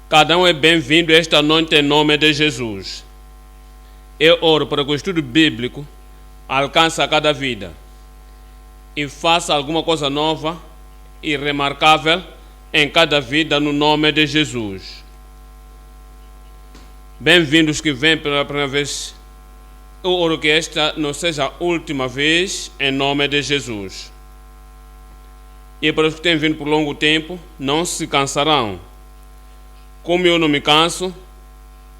Cada um é bem-vindo esta noite em nome de Jesus. Eu oro para que o estudo bíblico alcance a cada vida e faça alguma coisa nova e remarcável em cada vida no nome de Jesus. Bem-vindos que vêm pela primeira vez. Eu oro que esta não seja a última vez em nome de Jesus. E para os que têm vindo por longo tempo, não se cansarão. Como eu não me canso,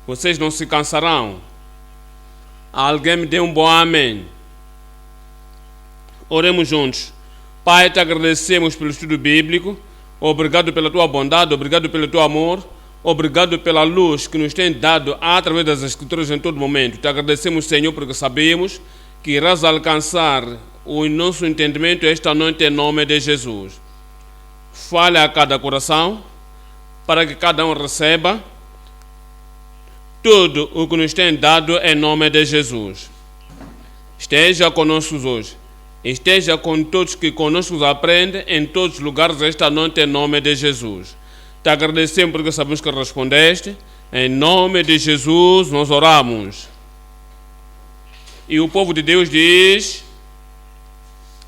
vocês não se cansarão. Alguém me dê um bom amém. Oremos juntos. Pai, te agradecemos pelo estudo bíblico. Obrigado pela tua bondade, obrigado pelo teu amor. Obrigado pela luz que nos tem dado através das Escrituras em todo momento. Te agradecemos, Senhor, porque sabemos que irás alcançar o nosso entendimento esta noite em nome de Jesus. Fale a cada coração, para que cada um receba tudo o que nos tem dado em nome de Jesus. Esteja conosco hoje. Esteja com todos que conosco aprendem em todos os lugares esta noite em nome de Jesus. Te agradecemos porque sabemos que respondeste. Em nome de Jesus nós oramos. E o povo de Deus diz: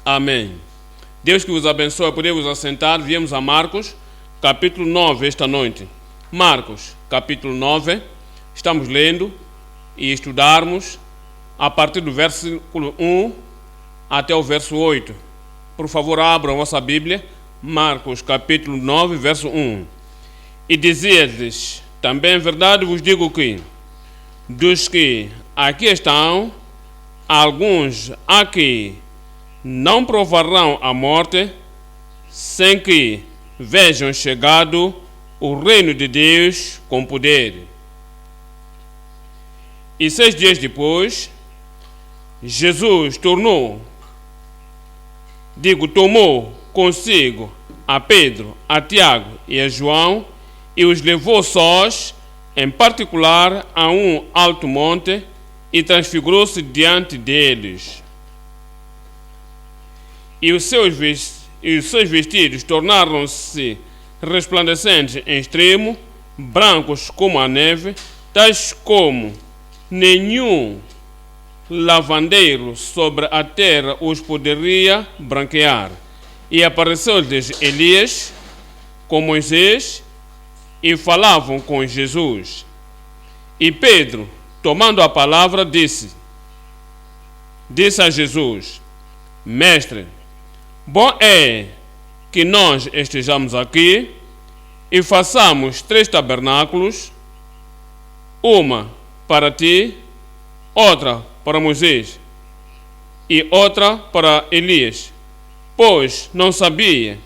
Amém. Deus que vos abençoe, podemos assentar. Viemos a Marcos, capítulo 9, esta noite. Marcos, capítulo 9. Estamos lendo e estudarmos a partir do versículo 1 até o verso 8. Por favor, abram a vossa Bíblia. Marcos, capítulo 9, verso 1. E dizia-lhes: também em verdade vos digo que, dos que aqui estão, alguns aqui não provarão a morte, sem que vejam chegado o reino de Deus com poder. E 6 dias depois, Jesus tomou consigo a Pedro, a Tiago e a João e os levou sós, em particular, a um alto monte e transfigurou-se diante deles. E os seus vestidos tornaram-se resplandecentes em extremo, brancos como a neve, tais como nenhum lavandeiro sobre a terra os poderia branquear. E apareceu-lhes Elias com Moisés e falavam com Jesus. E Pedro, tomando a palavra, disse a Jesus: Mestre, bom é que nós estejamos aqui e façamos 3 tabernáculos, uma para ti, outra para Moisés e outra para Elias, pois não sabia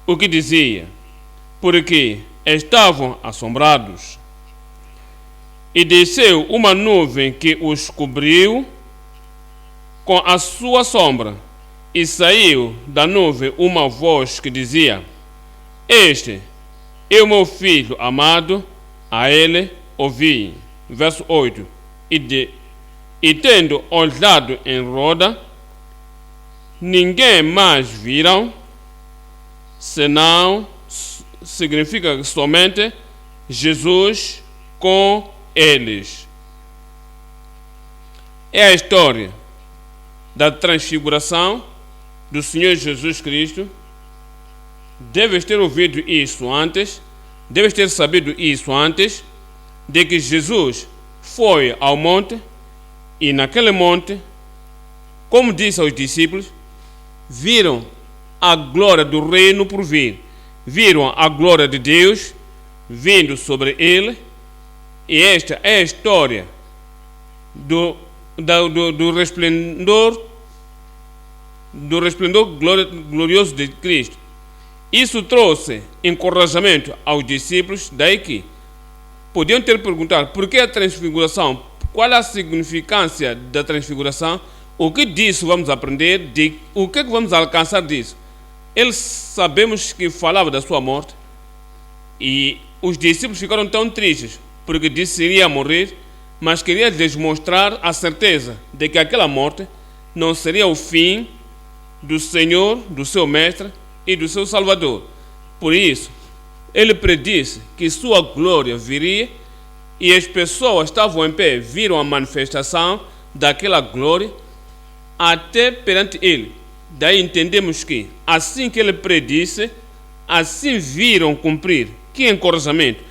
o que dizia, porque estavam assombrados. E desceu uma nuvem que os cobriu com a sua sombra, e saiu da nuvem uma voz que dizia: Este é o meu filho amado, a ele ouvi. Verso 8. E tendo olhado em roda, ninguém mais viram, senão, significa somente Jesus com eles. É a história da transfiguração do Senhor Jesus Cristo. Deves ter ouvido isso antes, deves ter sabido isso antes, de que Jesus foi ao monte, e naquele monte, como disse aos discípulos, viram a glória do reino por vir, viram a glória de Deus vindo sobre ele, e esta é a história do resplendor glorioso de Cristo. Isso trouxe encorajamento aos discípulos, daí que podiam ter perguntado: por que a transfiguração? Qual é a significância da transfiguração? O que disso vamos aprender? O que vamos alcançar disso? Eles sabemos que falava da sua morte, e os discípulos ficaram tão tristes, porque disse que iria morrer, mas queria lhes mostrar a certeza de que aquela morte não seria o fim do Senhor, do seu Mestre e do seu Salvador. Por isso, ele predisse que sua glória viria e as pessoas estavam em pé, viram a manifestação daquela glória até perante ele. Daí entendemos que, assim que ele predisse, assim viram cumprir. Que encorajamento!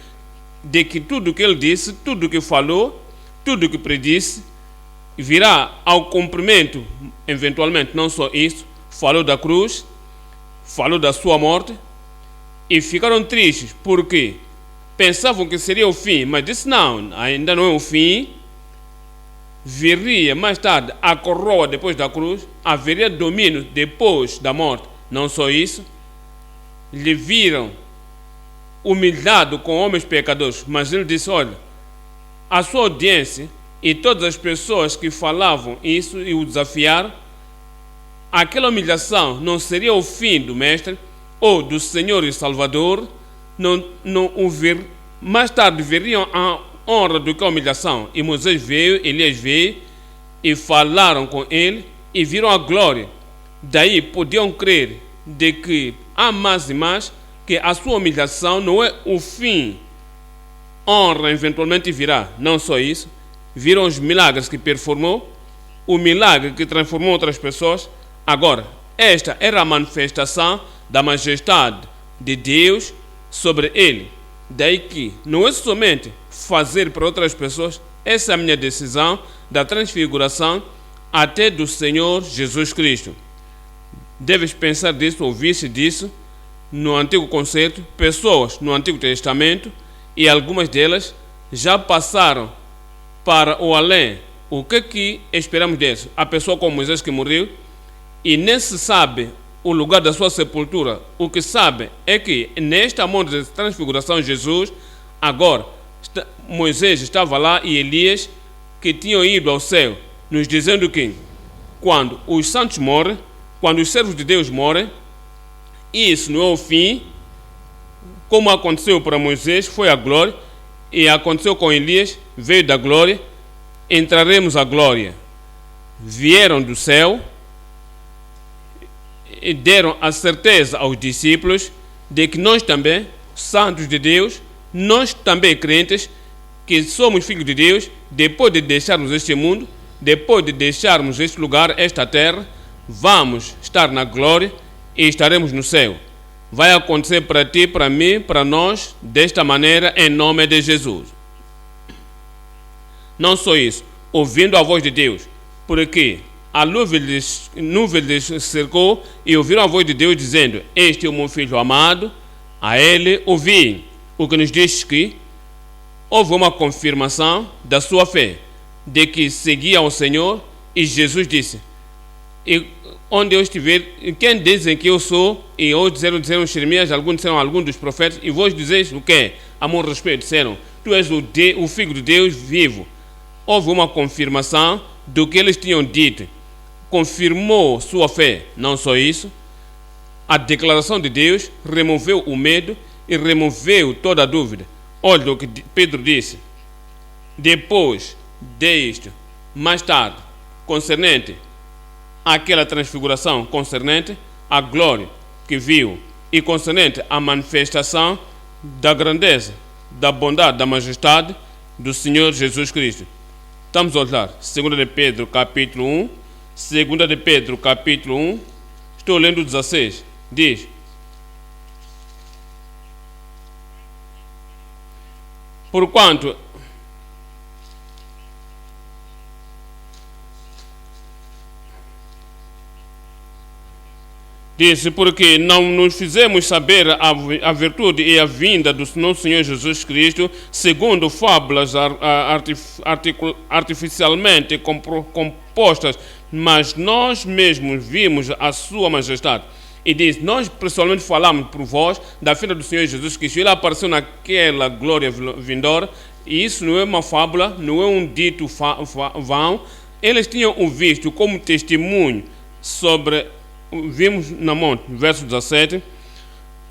De que tudo que ele disse, tudo que falou, tudo que predisse, virá ao cumprimento, eventualmente. Não só isso, falou da cruz, falou da sua morte, e ficaram tristes, porque pensavam que seria o fim, mas disse não, ainda não é o fim. Viria mais tarde a coroa depois da cruz, haveria domínio depois da morte. Não só isso, lhe viram humilhado com homens pecadores, mas ele disse, olha, a sua audiência e todas as pessoas que falavam isso e o desafiaram, aquela humilhação não seria o fim do Mestre ou do Senhor e Salvador, mais tarde veriam a honra do que a humilhação. E Moisés veio, Elias veio e falaram com ele e viram a glória. Daí podiam crer de que há mais e mais, que a sua humilhação não é o fim. Honra eventualmente virá. Não só isso, viram os milagres que performou, o milagre que transformou outras pessoas. Agora, esta era a manifestação da majestade de Deus sobre ele. Daí que não é somente fazer para outras pessoas, essa é a minha decisão da transfiguração até do Senhor Jesus Cristo. Deves pensar disso, ouvir-se disso no Antigo Concerto, pessoas no Antigo Testamento, e algumas delas já passaram para o além. O que esperamos deles? A pessoa como Moisés que morreu e nem se sabe o lugar da sua sepultura. O que sabe é que nesta monte de transfiguração Jesus, agora Moisés estava lá e Elias que tinham ido ao céu, nos dizendo que quando os santos morrem, quando os servos de Deus morrem, isso não é o fim. Como aconteceu para Moisés, foi a glória, e aconteceu com Elias, veio da glória, entraremos a glória. Vieram do céu e deram a certeza aos discípulos de que nós também, santos de Deus, nós também crentes, que somos filhos de Deus, depois de deixarmos este mundo, depois de deixarmos este lugar, esta terra, vamos estar na glória e estaremos no céu. Vai acontecer para ti, para mim, para nós, desta maneira, em nome de Jesus. Não só isso, ouvindo a voz de Deus, porque a nuvem lhes cercou e ouviram a voz de Deus dizendo, este é o meu filho amado, a ele ouvi. O que nos diz que houve uma confirmação da sua fé, de que seguia ao Senhor, e Jesus disse, e onde eu estiver, quem dizem que eu sou, e hoje disseram Jeremias, alguns disseram alguns dos profetas, e vós dizeis o quê? A meu respeito, disseram, tu és o Filho de Deus vivo. Houve uma confirmação do que eles tinham dito, confirmou sua fé. Não só isso, a declaração de Deus removeu o medo e removeu toda a dúvida. Olha o que Pedro disse, depois disto, mais tarde, concernente àquela transfiguração, concernente à glória que viu e concernente à manifestação da grandeza, da bondade, da majestade do Senhor Jesus Cristo. Estamos a olhar 2 de Pedro capítulo 1, 2 de Pedro capítulo 1, estou lendo 16, diz, porquanto disse, porque não nos fizemos saber a virtude e a vinda do nosso Senhor Jesus Cristo, segundo fábulas artificialmente compostas, mas nós mesmos vimos a sua majestade. E diz, nós pessoalmente falamos por vós da vinda do Senhor Jesus Cristo. Ele apareceu naquela glória vindoura, e isso não é uma fábula, não é um dito vão. Eles tinham o visto como testemunho sobre... Vimos na monte, verso 17,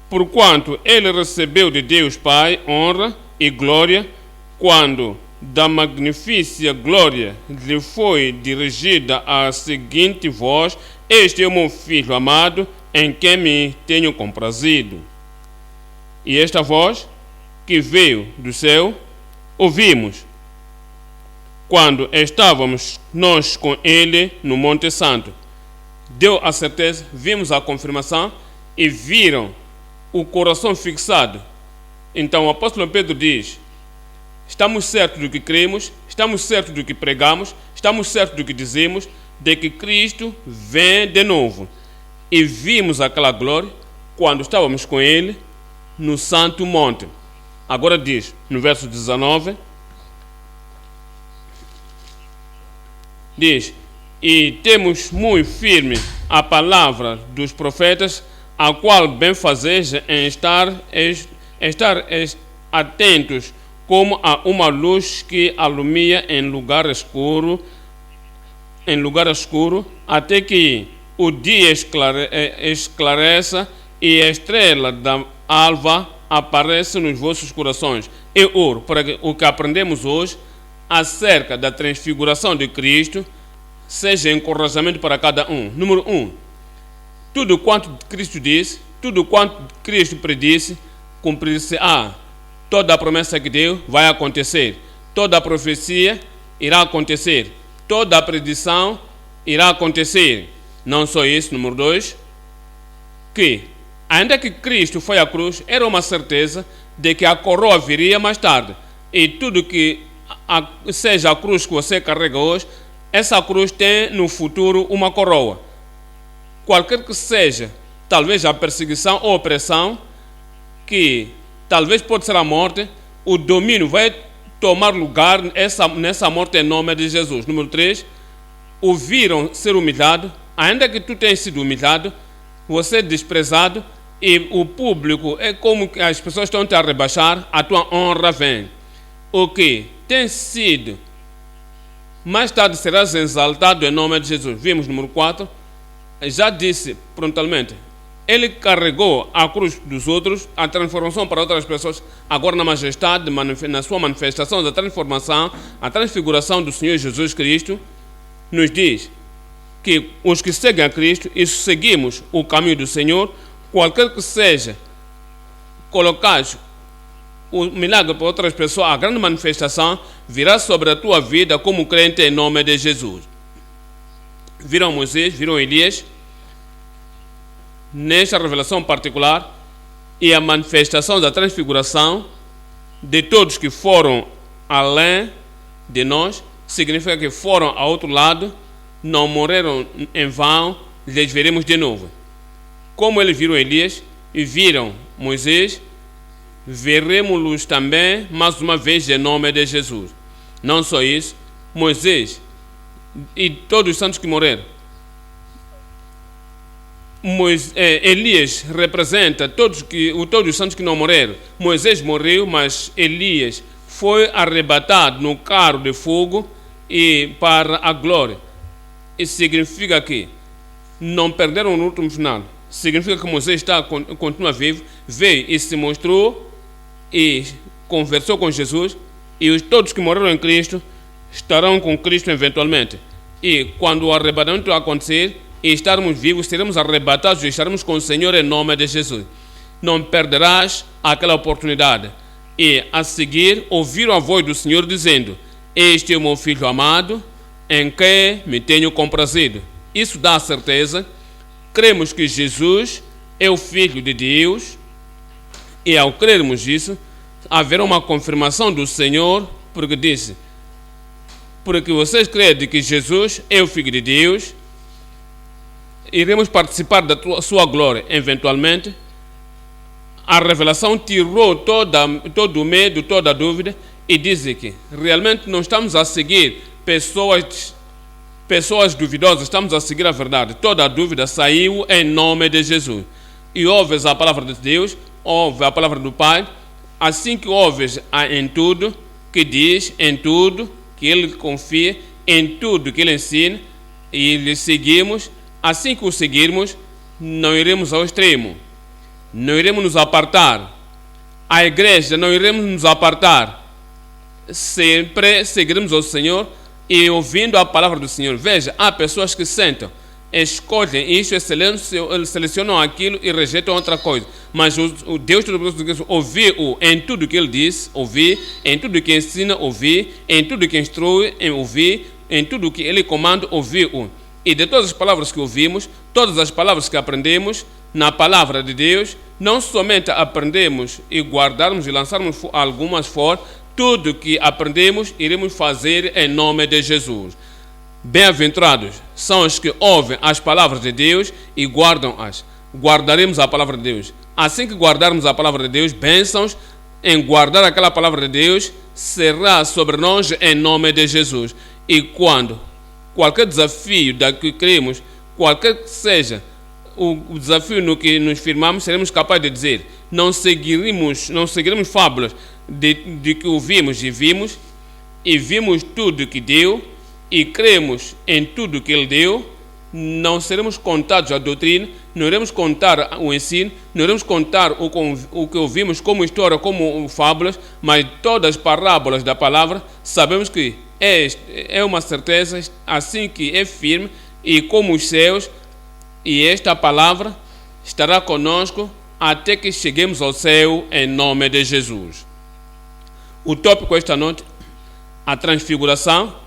porquanto ele recebeu de Deus Pai honra e glória, quando da magnífica glória lhe foi dirigida a seguinte voz, este é o meu filho amado, em quem me tenho comprazido. E esta voz que veio do céu, ouvimos quando estávamos nós com ele no Monte Santo. Deu a certeza, vimos a confirmação e viram o coração fixado. Então o apóstolo Pedro diz: estamos certos do que cremos, estamos certos do que pregamos, estamos certos do que dizemos, de que Cristo vem de novo. E vimos aquela glória quando estávamos com ele no Santo Monte. Agora diz, no verso 19, diz: e temos muito firme a palavra dos profetas, a qual bem fazeis em estar atentos, como a uma luz que alumia em lugar escuro, até que o dia esclareça e a estrela da alva aparece nos vossos corações. E oro para que o que aprendemos hoje acerca da transfiguração de Cristo seja encorajamento para cada um. Número 1. Tudo quanto Cristo disse, tudo quanto Cristo predisse, cumprir-se-á. Toda a promessa que deu vai acontecer. Toda a profecia irá acontecer. Toda a predição irá acontecer. Não só isso, número 2, que ainda que Cristo foi à cruz, era uma certeza de que a coroa viria mais tarde. E tudo que seja a cruz que você carrega hoje, essa cruz tem no futuro uma coroa. Qualquer que seja, talvez a perseguição ou opressão, que talvez pode ser a morte, o domínio vai tomar lugar nessa morte em nome de Jesus. Número 3, o viram ser humilhado, ainda que tu tenhas sido humilhado, você é desprezado, e o público é como que as pessoas estão te a rebaixar, a tua honra vem. O que tem sido, mais tarde serás exaltado em nome de Jesus. Vimos número 4, já disse prontamente, ele carregou a cruz dos outros, a transformação para outras pessoas, agora na majestade, na sua manifestação da transformação, a transfiguração do Senhor Jesus Cristo, nos diz que os que seguem a Cristo e seguimos o caminho do Senhor, qualquer que seja, colocares o milagre para outras pessoas, a grande manifestação virá sobre a tua vida como crente em nome de Jesus. Viram Moisés, viram Elias, nesta revelação particular, e a manifestação da transfiguração de todos que foram além de nós, significa que foram ao outro lado, não morreram em vão, lhes veremos de novo. Como eles viram Elias e viram Moisés, veremos-los também mais uma vez em nome de Jesus. Não só isso, Moisés e todos os santos que morreram. Elias representa todos os santos que não morreram. Moisés morreu, mas Elias foi arrebatado no carro de fogo e para a glória. Isso significa que não perderam no último final. Significa que Moisés continua vivo, veio e se mostrou e conversou com Jesus, e todos que morreram em Cristo estarão com Cristo eventualmente. E quando o arrebatamento acontecer e estarmos vivos, seremos arrebatados e estaremos com o Senhor em nome de Jesus. Não perderás aquela oportunidade. E a seguir ouviram a voz do Senhor dizendo: este é o meu filho amado, em quem me tenho comprazido. Isso dá a certeza. Cremos que Jesus é o Filho de Deus, e ao crermos isso, haverá uma confirmação do Senhor, porque disse: porque vocês creem que Jesus é o Filho de Deus, iremos participar da sua glória eventualmente. A revelação tirou todo o medo, toda a dúvida, e diz que realmente não estamos a seguir pessoas duvidosas, estamos a seguir a verdade. Toda a dúvida saiu em nome de Jesus. E ouves a palavra de Deus, ouve a palavra do Pai, assim que ouves em tudo que diz, em tudo que Ele confia, em tudo que Ele ensina, e lhe seguimos. Assim que o seguirmos, não iremos ao extremo, não iremos nos apartar. A igreja não iremos nos apartar. Sempre seguiremos ao Senhor e ouvindo a palavra do Senhor. Veja, há pessoas que sentam escolhem isso, selecionam aquilo e rejeitam outra coisa. Mas o Deus Todo-Poderoso diz: ouvir-o em tudo que ele diz, ouvir, em tudo que ensina, ouvir, em tudo que instrui, ouvir, em tudo que ele comanda, ouvir-o. E de todas as palavras que ouvimos, todas as palavras que aprendemos na palavra de Deus, não somente aprendemos e guardarmos e lançarmos algumas fora, tudo que aprendemos iremos fazer em nome de Jesus. Bem-aventurados são os que ouvem as palavras de Deus e guardam-as. Guardaremos a palavra de Deus. Assim que guardarmos a palavra de Deus, bênçãos em guardar aquela palavra de Deus será sobre nós em nome de Jesus. E quando qualquer desafio da que queremos, qualquer que seja o desafio no que nos firmamos, seremos capazes de dizer: não seguiremos fábulas de que ouvimos e vimos tudo que deu e cremos em tudo que ele deu. Não seremos contados a doutrina, não iremos contar o ensino, não iremos contar o que ouvimos como história, como fábulas, mas todas as parábolas da palavra sabemos que é uma certeza, assim que é firme, e como os céus, e esta palavra estará conosco até que cheguemos ao céu em nome de Jesus. O tópico esta noite: a transfiguração.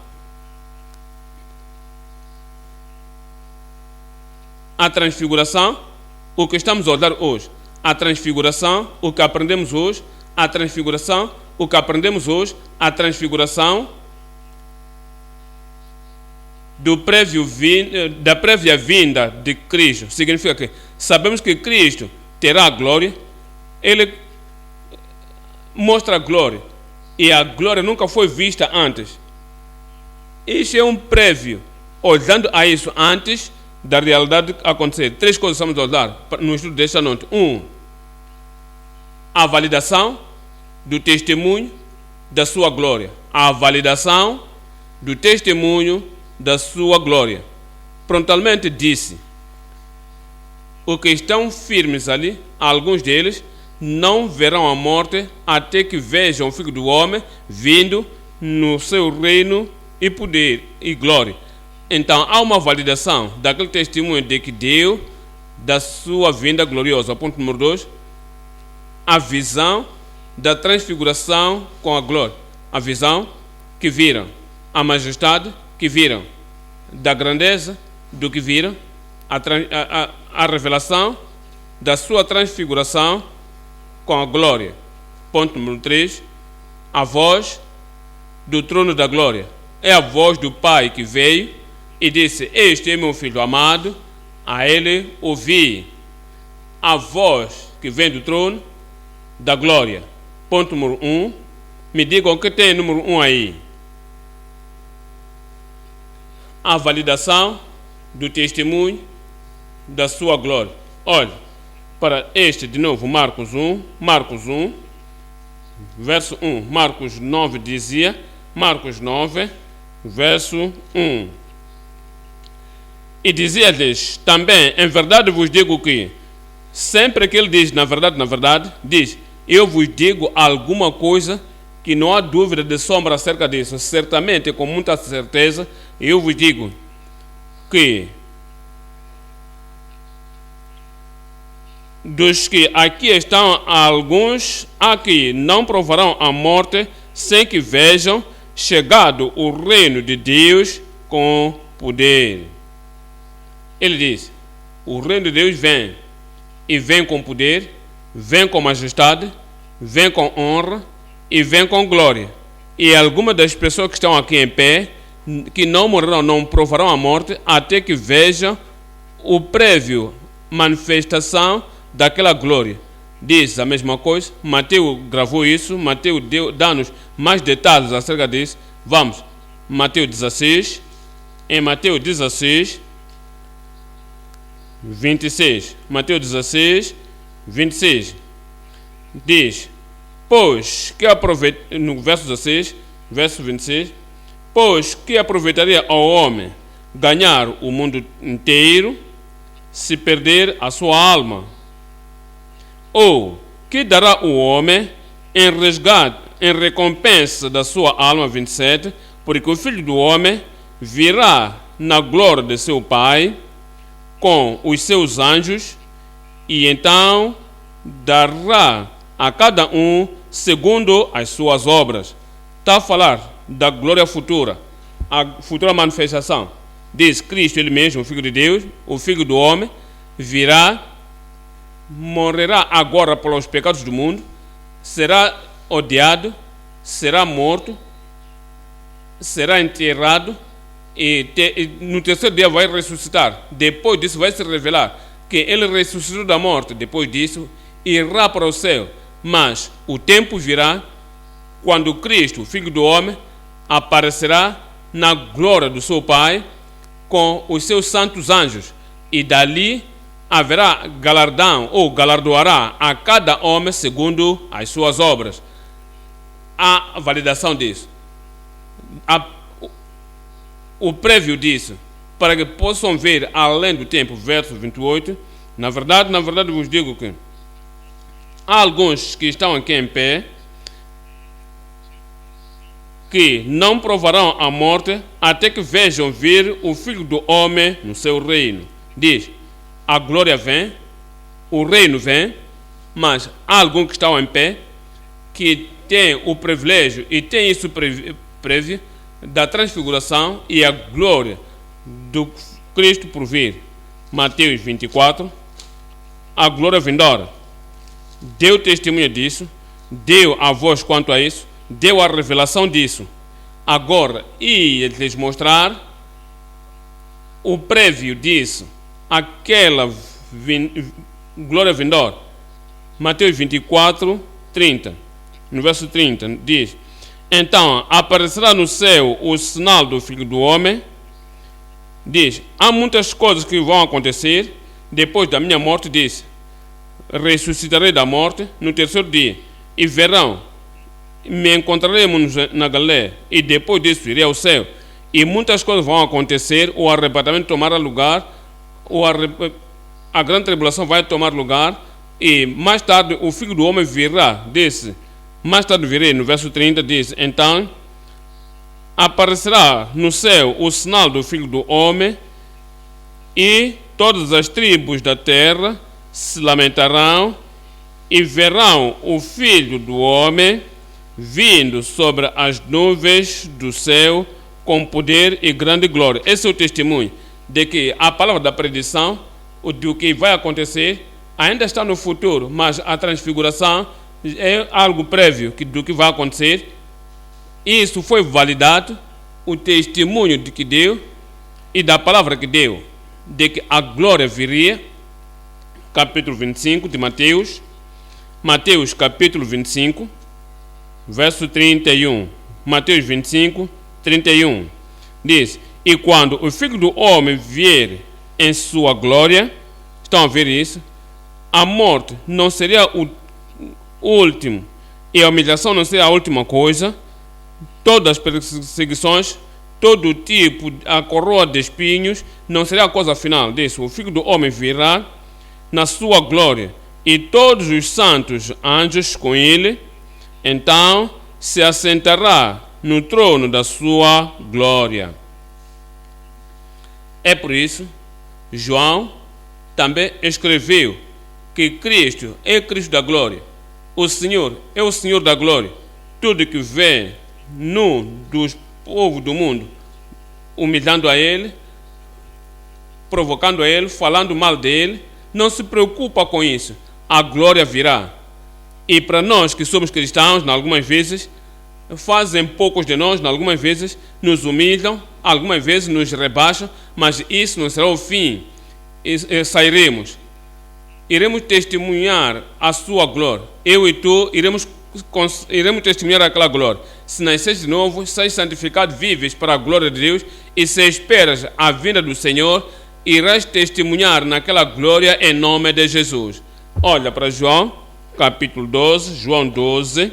A transfiguração, o que estamos a olhar hoje. A transfiguração, o que aprendemos hoje. A transfiguração, o que aprendemos hoje. A transfiguração da prévia vinda de Cristo. Significa que sabemos que Cristo terá a glória. Ele mostra a glória. E a glória nunca foi vista antes. Isso é um prévio. Olhando a isso antes da realidade acontecer. Três coisas estamos a olhar no estudo desta noite. A validação do testemunho da sua glória. A validação do testemunho da sua glória. Prontamente disse: os que estão firmes ali, alguns deles, não verão a morte até que vejam o Filho do Homem vindo no seu reino e poder e glória. Então há uma validação daquele testemunho de que deu da sua vinda gloriosa. Ponto número 2. A visão da transfiguração com a glória. A visão que viram. A majestade que viram. Da grandeza do que viram. A revelação da sua transfiguração com a glória. Ponto número 3. A voz do trono da glória. É a voz do Pai que veio e disse: este é meu filho amado, a ele ouvi. A voz que vem do trono da glória. Ponto número 1. Me digam o que tem número 1 aí. A validação do testemunho da sua glória. Olha, para este de novo, Marcos 1, verso 1. Marcos 9 dizia, Marcos 9, verso 1. E dizia-lhes também: em verdade vos digo que, sempre que ele diz na verdade, diz: eu vos digo alguma coisa que não há dúvida de sombra acerca disso. Certamente, com muita certeza, eu vos digo que dos que aqui estão, alguns aqui não provarão a morte sem que vejam chegado o reino de Deus com poder. Ele diz: o reino de Deus vem, e vem com poder, vem com majestade, vem com honra e vem com glória. E algumas das pessoas que estão aqui em pé, que não morrerão, não provarão a morte, até que vejam o prévio manifestação daquela glória. Diz a mesma coisa. Mateus gravou isso. Mateus dá-nos mais detalhes acerca disso. Vamos, Mateus 16. Em Mateus 16, 26. Mateus 16, 26. Diz: pois que no verso 16, verso 26, pois que aproveitaria ao homem ganhar o mundo inteiro se perder a sua alma? Ou que dará o homem em resgate, em recompensa da sua alma? 27. Porque o Filho do Homem virá na glória de seu Pai com os seus anjos, e então dará a cada um segundo as suas obras. Está a falar da glória futura, a futura manifestação. Diz Cristo, ele mesmo, o Filho de Deus, o Filho do homem, virá, morrerá agora pelos pecados do mundo, será odiado, será morto, será enterrado, e no terceiro dia vai ressuscitar. Depois disso vai se revelar que ele ressuscitou da morte. Depois disso irá para o céu. Mas o tempo virá quando Cristo, o Filho do homem, aparecerá na glória do seu Pai com os seus santos anjos, e dali haverá galardão, ou galardoará a cada homem segundo as suas obras. A validação disso, o prévio disso, para que possam ver além do tempo. Verso 28. Na verdade vos digo que há alguns que estão aqui em pé que não provarão a morte até que vejam vir o Filho do homem no seu reino. Diz, a glória vem, o reino vem, mas há alguns que estão em pé que têm o privilégio e têm isso prévio da transfiguração e a glória do Cristo por vir. Mateus 24, a glória vindoura. Deu testemunho disso, deu a voz quanto a isso, deu a revelação disso. Agora, ia lhes mostrar o prévio disso, aquela glória vindoura. Mateus 24, 30. No verso 30 diz, então aparecerá no céu o sinal do Filho do homem. Diz, há muitas coisas que vão acontecer depois da minha morte. Diz, ressuscitarei da morte no terceiro dia, e verão, me encontraremos na Galileia, e depois disso irei ao céu, e muitas coisas vão acontecer. O arrebatamento tomará lugar, a grande tribulação vai tomar lugar, e mais tarde o Filho do homem virá. Disse, mais tarde virei. No verso 30 diz, então aparecerá no céu o sinal do Filho do homem, e todas as tribos da terra se lamentarão e verão o Filho do homem vindo sobre as nuvens do céu com poder e grande glória. Esse é o testemunho de que a palavra da predição, do que vai acontecer, ainda está no futuro, mas a transfiguração é algo prévio do que vai acontecer. Isso foi validado, o testemunho de que deu e da palavra que deu, de que a glória viria. Capítulo 25 de Mateus, capítulo 25, verso 31. Mateus 25, 31. Diz, e quando o Filho do homem vier em sua glória, estão a ver isso? A morte não seria o último, e a humilhação não seria a última coisa. Todas as perseguições, todo tipo, a coroa de espinhos, não seria a coisa final disso. O Filho do homem virá na sua glória, e todos os santos anjos com ele. Então se assentará no trono da sua glória. É por isso, João também escreveu que Cristo é Cristo da glória. O Senhor é o Senhor da glória. Tudo que vê dos povos do mundo humilhando a Ele, provocando a Ele, falando mal dele, não se preocupa com isso. A glória virá. E para nós que somos cristãos, algumas vezes fazem poucos de nós, algumas vezes nos humilham, algumas vezes nos rebaixam, mas isso não será o fim. Sairemos, iremos testemunhar a sua glória. Eu e tu iremos testemunhar aquela glória. Se nasceres de novo, seis santificados, vives para a glória de Deus, e se esperas a vinda do Senhor, irás testemunhar naquela glória em nome de Jesus. Olha para João, capítulo 12, João 12,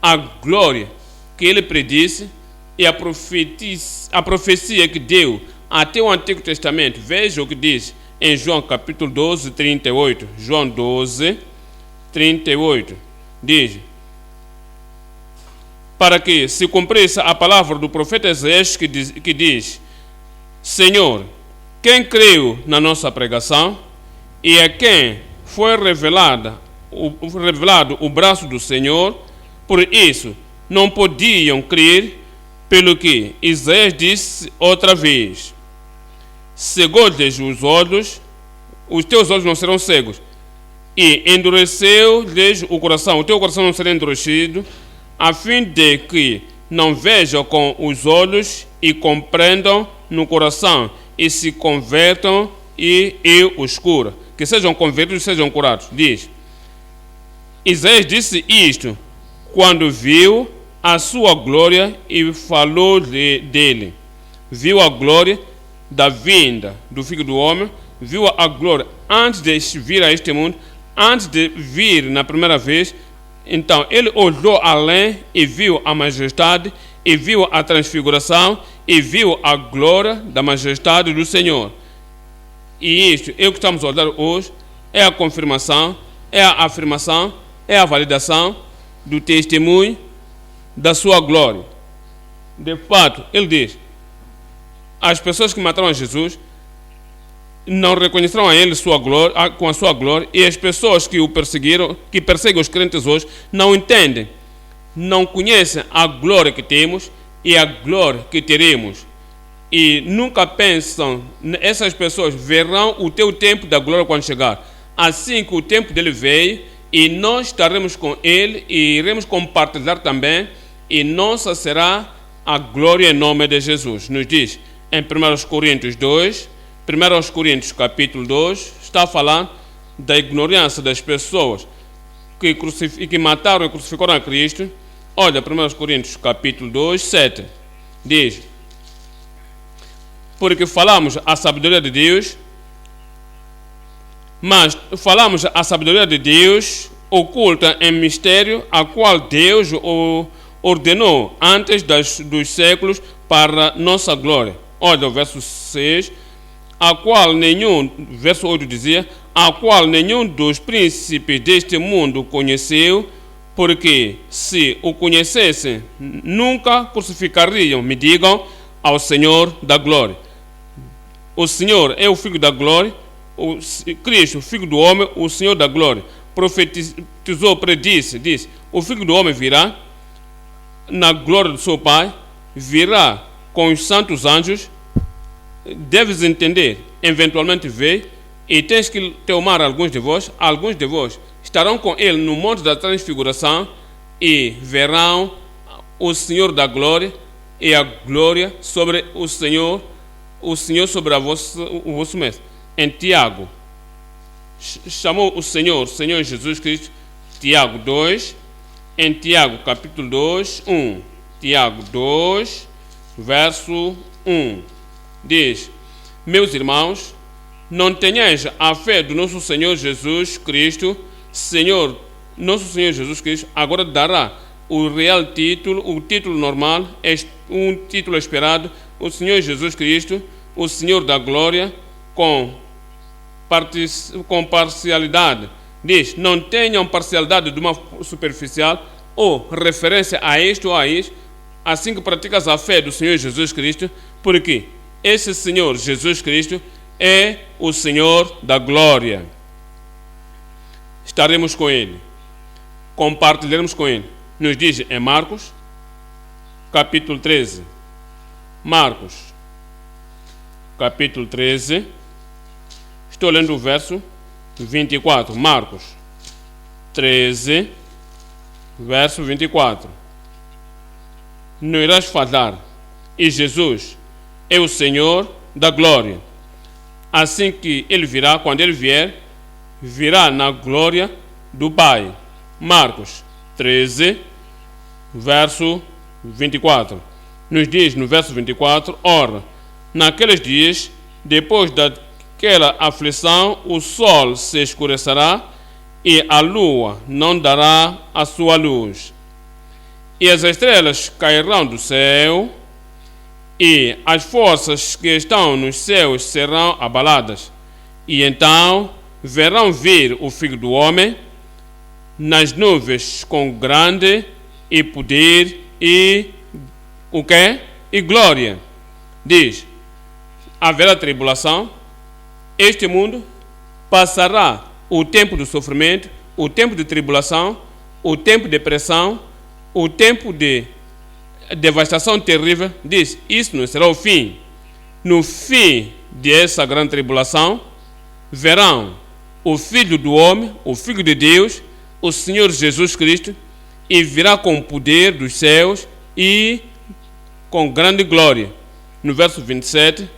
a glória que ele predisse e a profecia que deu até o Antigo Testamento. Veja o que diz em João capítulo 12, 38. João 12, 38. Diz, para que se cumprisse a palavra do profeta Isaías que diz, Senhor, quem creu na nossa pregação e a quem foi revelado o braço do Senhor, por isso não podiam crer, pelo que Isaías disse outra vez: cegou-lhes os olhos, os teus olhos não serão cegos, e endureceu-lhes o coração, o teu coração não será endurecido, a fim de que não vejam com os olhos e compreendam no coração e se convertam e eu os curo. Que sejam convertidos e sejam curados. Diz, Isaías disse isto quando viu a sua glória e falou dele. Viu a glória da vinda do Filho do Homem, viu a glória antes de vir a este mundo, antes de vir na primeira vez. Então ele olhou além e viu a majestade, e viu a transfiguração, e viu a glória da majestade do Senhor. E isto é o que estamos a olhar hoje, é a confirmação, é a afirmação, é a validação do testemunho da sua glória. De fato, ele diz, as pessoas que mataram a Jesus não reconhecerão a ele sua glória, com a sua glória, e as pessoas que o perseguiram, que perseguem os crentes hoje, não entendem, não conhecem a glória que temos e a glória que teremos, e nunca pensam, essas pessoas verão o teu tempo da glória quando chegar, assim que o tempo dele veio, e nós estaremos com ele e iremos compartilhar também, e nossa será a glória em nome de Jesus. Nos diz em 1 Coríntios 2, 1 Coríntios capítulo 2, está falando da ignorância das pessoas que mataram e crucificaram a Cristo. Olha, 1 Coríntios capítulo 2, 7, diz, porque falamos a sabedoria de Deus, mas falamos a sabedoria de Deus oculta em mistério, a qual Deus ordenou antes dos séculos para nossa glória. Olha o verso 6, a qual nenhum, verso 8 dizia, a qual nenhum dos príncipes deste mundo conheceu, porque se o conhecessem, nunca crucificariam, me digam, ao Senhor da glória. O Senhor é o Filho da glória, o Cristo, o Filho do homem, o Senhor da glória. Profetizou, predisse, disse, o Filho do homem virá na glória do seu Pai, virá com os santos anjos. Deves entender, eventualmente veio, e tens que tomar alguns de vós estarão com ele no monte da transfiguração e verão o Senhor da glória e a glória sobre o Senhor sobre o vosso mestre. Em Tiago, chamou o Senhor Jesus Cristo, Tiago 2, em Tiago capítulo 2, 1, Tiago 2, verso 1, diz, meus irmãos, não tenhais a fé do nosso Senhor Jesus Cristo, nosso Senhor Jesus Cristo agora dará o real título, o título normal, um título esperado, o Senhor Jesus Cristo, o Senhor da glória, com parcialidade. Diz, não tenham parcialidade de uma superficial ou referência a isto ou a isso, assim que praticas a fé do Senhor Jesus Cristo, porque esse Senhor Jesus Cristo é o Senhor da glória. Estaremos com Ele, compartilharemos com Ele. Nos diz em Marcos, capítulo 13. Marcos, capítulo 13. Estou lendo o verso 24. Marcos 13, verso 24. Não irás falar, e Jesus é o Senhor da glória. Assim que Ele virá, quando Ele vier, virá na glória do Pai. Marcos 13, verso 24. Nos diz no verso 24, ora, naqueles dias, depois daquela aflição, o sol se escurecerá e a lua não dará a sua luz. E as estrelas cairão do céu e as forças que estão nos céus serão abaladas. E então verão vir o Filho do Homem nas nuvens com grande e poder e o quê? E glória. Diz, haverá tribulação, este mundo passará o tempo do sofrimento, o tempo de tribulação, o tempo de pressão, o tempo de devastação terrível. Diz, isso não será o fim. No fim de essa grande tribulação, verão o Filho do Homem, o Filho de Deus, o Senhor Jesus Cristo, e virá com o poder dos céus e com grande glória. No verso 27,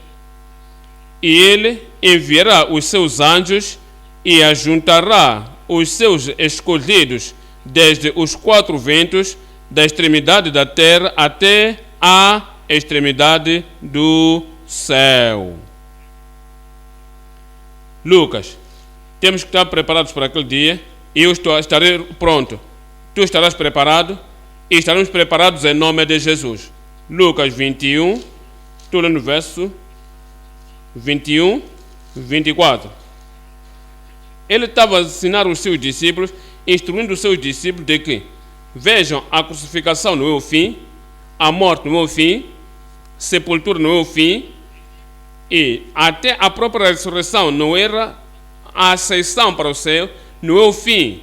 e ele enviará os seus anjos e ajuntará os seus escolhidos desde os quatro ventos, da extremidade da terra até a extremidade do céu. Lucas, temos que estar preparados para aquele dia. Eu estarei pronto. Tu estarás preparado e estaremos preparados em nome de Jesus. Lucas 21, tu lê no verso 21, 24. Ele estava a ensinar os seus discípulos, instruindo os seus discípulos de que vejam, a crucificação não é o fim, a morte não é o fim, sepultura não é o fim, e até a própria ressurreição não era a ascensão para o céu, não é o fim.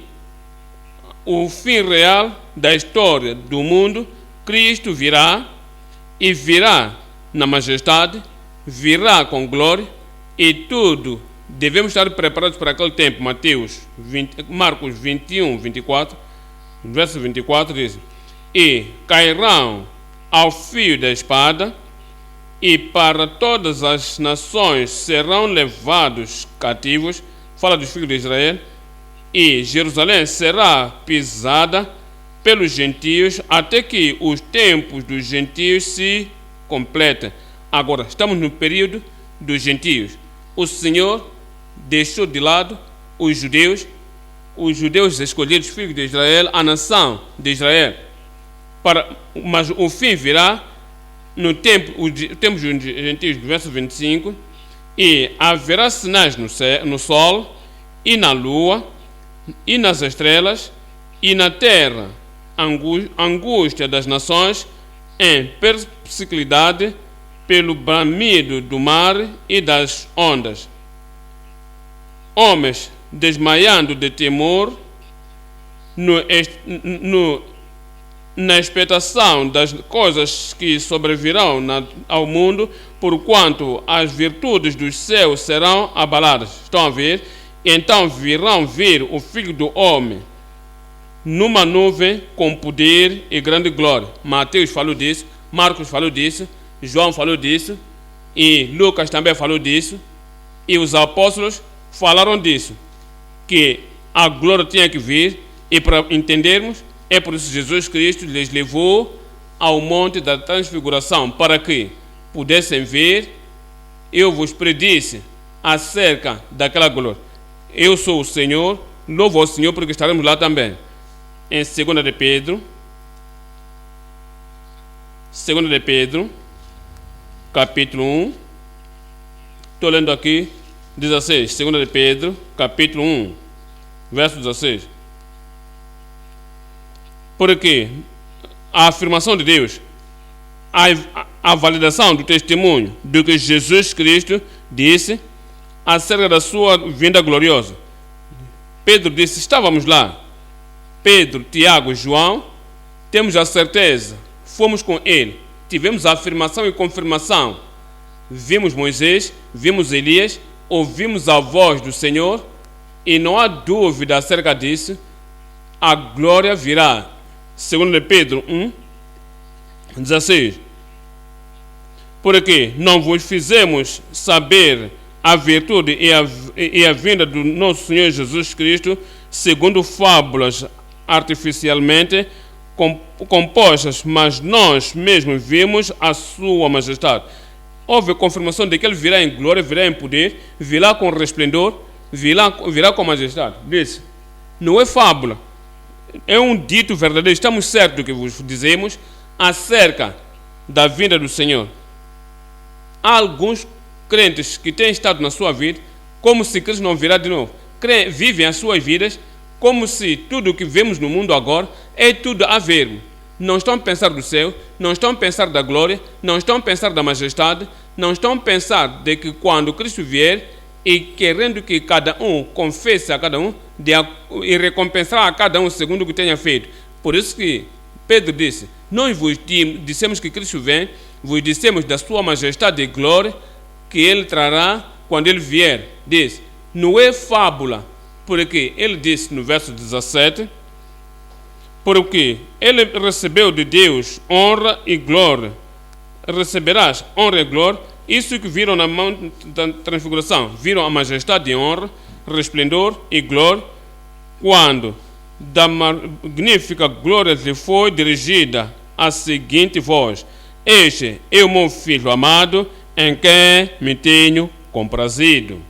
O fim real da história do mundo, Cristo virá e virá na majestade, virá com glória, e tudo devemos estar preparados para aquele tempo. Marcos 21, 24, verso 24 diz, e cairão ao fio da espada, e para todas as nações serão levados cativos, fala dos filhos de Israel, e Jerusalém será pisada pelos gentios até que os tempos dos gentios se completem. Agora, estamos no período dos gentios. O Senhor deixou de lado os judeus escolhidos, filhos de Israel, a nação de Israel. Mas o fim virá no tempo dos gentios, do verso 25, e haverá sinais no sol e na lua e nas estrelas, e na terra angústia das nações, em perplexidade pelo bramido do mar e das ondas. Homens desmaiando de temor na expectação das coisas que sobrevirão ao mundo, porquanto as virtudes dos céus serão abaladas. Estão a ver? Então virão ver o Filho do Homem numa nuvem com poder e grande glória. Mateus falou disso, Marcos falou disso, João falou disso, e Lucas também falou disso, e os apóstolos falaram disso, que a glória tinha que vir, e para entendermos, é por isso que Jesus Cristo lhes levou ao monte da transfiguração, para que pudessem ver. Eu vos predisse acerca daquela glória. Eu sou o Senhor, louvo ao Senhor, porque estaremos lá também. Em 2 de Pedro, capítulo 1, estou lendo aqui, 16, 2 de Pedro, capítulo 1, verso 16. Porque a afirmação de Deus, a validação do testemunho do que Jesus Cristo disse acerca da sua vinda gloriosa. Pedro disse, estávamos lá. Pedro, Tiago e João, temos a certeza, fomos com ele, tivemos a afirmação e confirmação. Vimos Moisés, vimos Elias, ouvimos a voz do Senhor, e não há dúvida acerca disso, a glória virá. 2 Pedro 1, 16. Porque não vos fizemos saber a virtude e a vinda do nosso Senhor Jesus Cristo, segundo fábulas artificialmente compostas, mas nós mesmos vimos a sua majestade. Houve a confirmação de que ele virá em glória, virá em poder, virá com resplendor, virá com majestade. Diz, não é fábula, é um dito verdadeiro. Estamos certos do que vos dizemos acerca da vinda do Senhor. Há alguns crentes que têm estado na sua vida como se Cristo não virá de novo. Vivem as suas vidas como se tudo o que vemos no mundo agora é tudo a ver. Não estão a pensar do céu, não estão a pensar da glória, não estão a pensar da majestade, não estão a pensar de que quando Cristo vier e querendo que cada um confesse a cada um e recompensar a cada um segundo o que tenha feito. Por isso que Pedro disse, nós vos dissemos que Cristo vem, vos dissemos da sua majestade e glória que ele trará quando ele vier. Diz, não é fábula, porque ele disse no verso 17, porque ele recebeu de Deus honra e glória. Receberás honra e glória. Isso que viram na mão da transfiguração, viram a majestade e honra, resplendor e glória, quando da magnífica glória lhe foi dirigida a seguinte voz: este é o meu filho amado, em quem me tenho comprazido.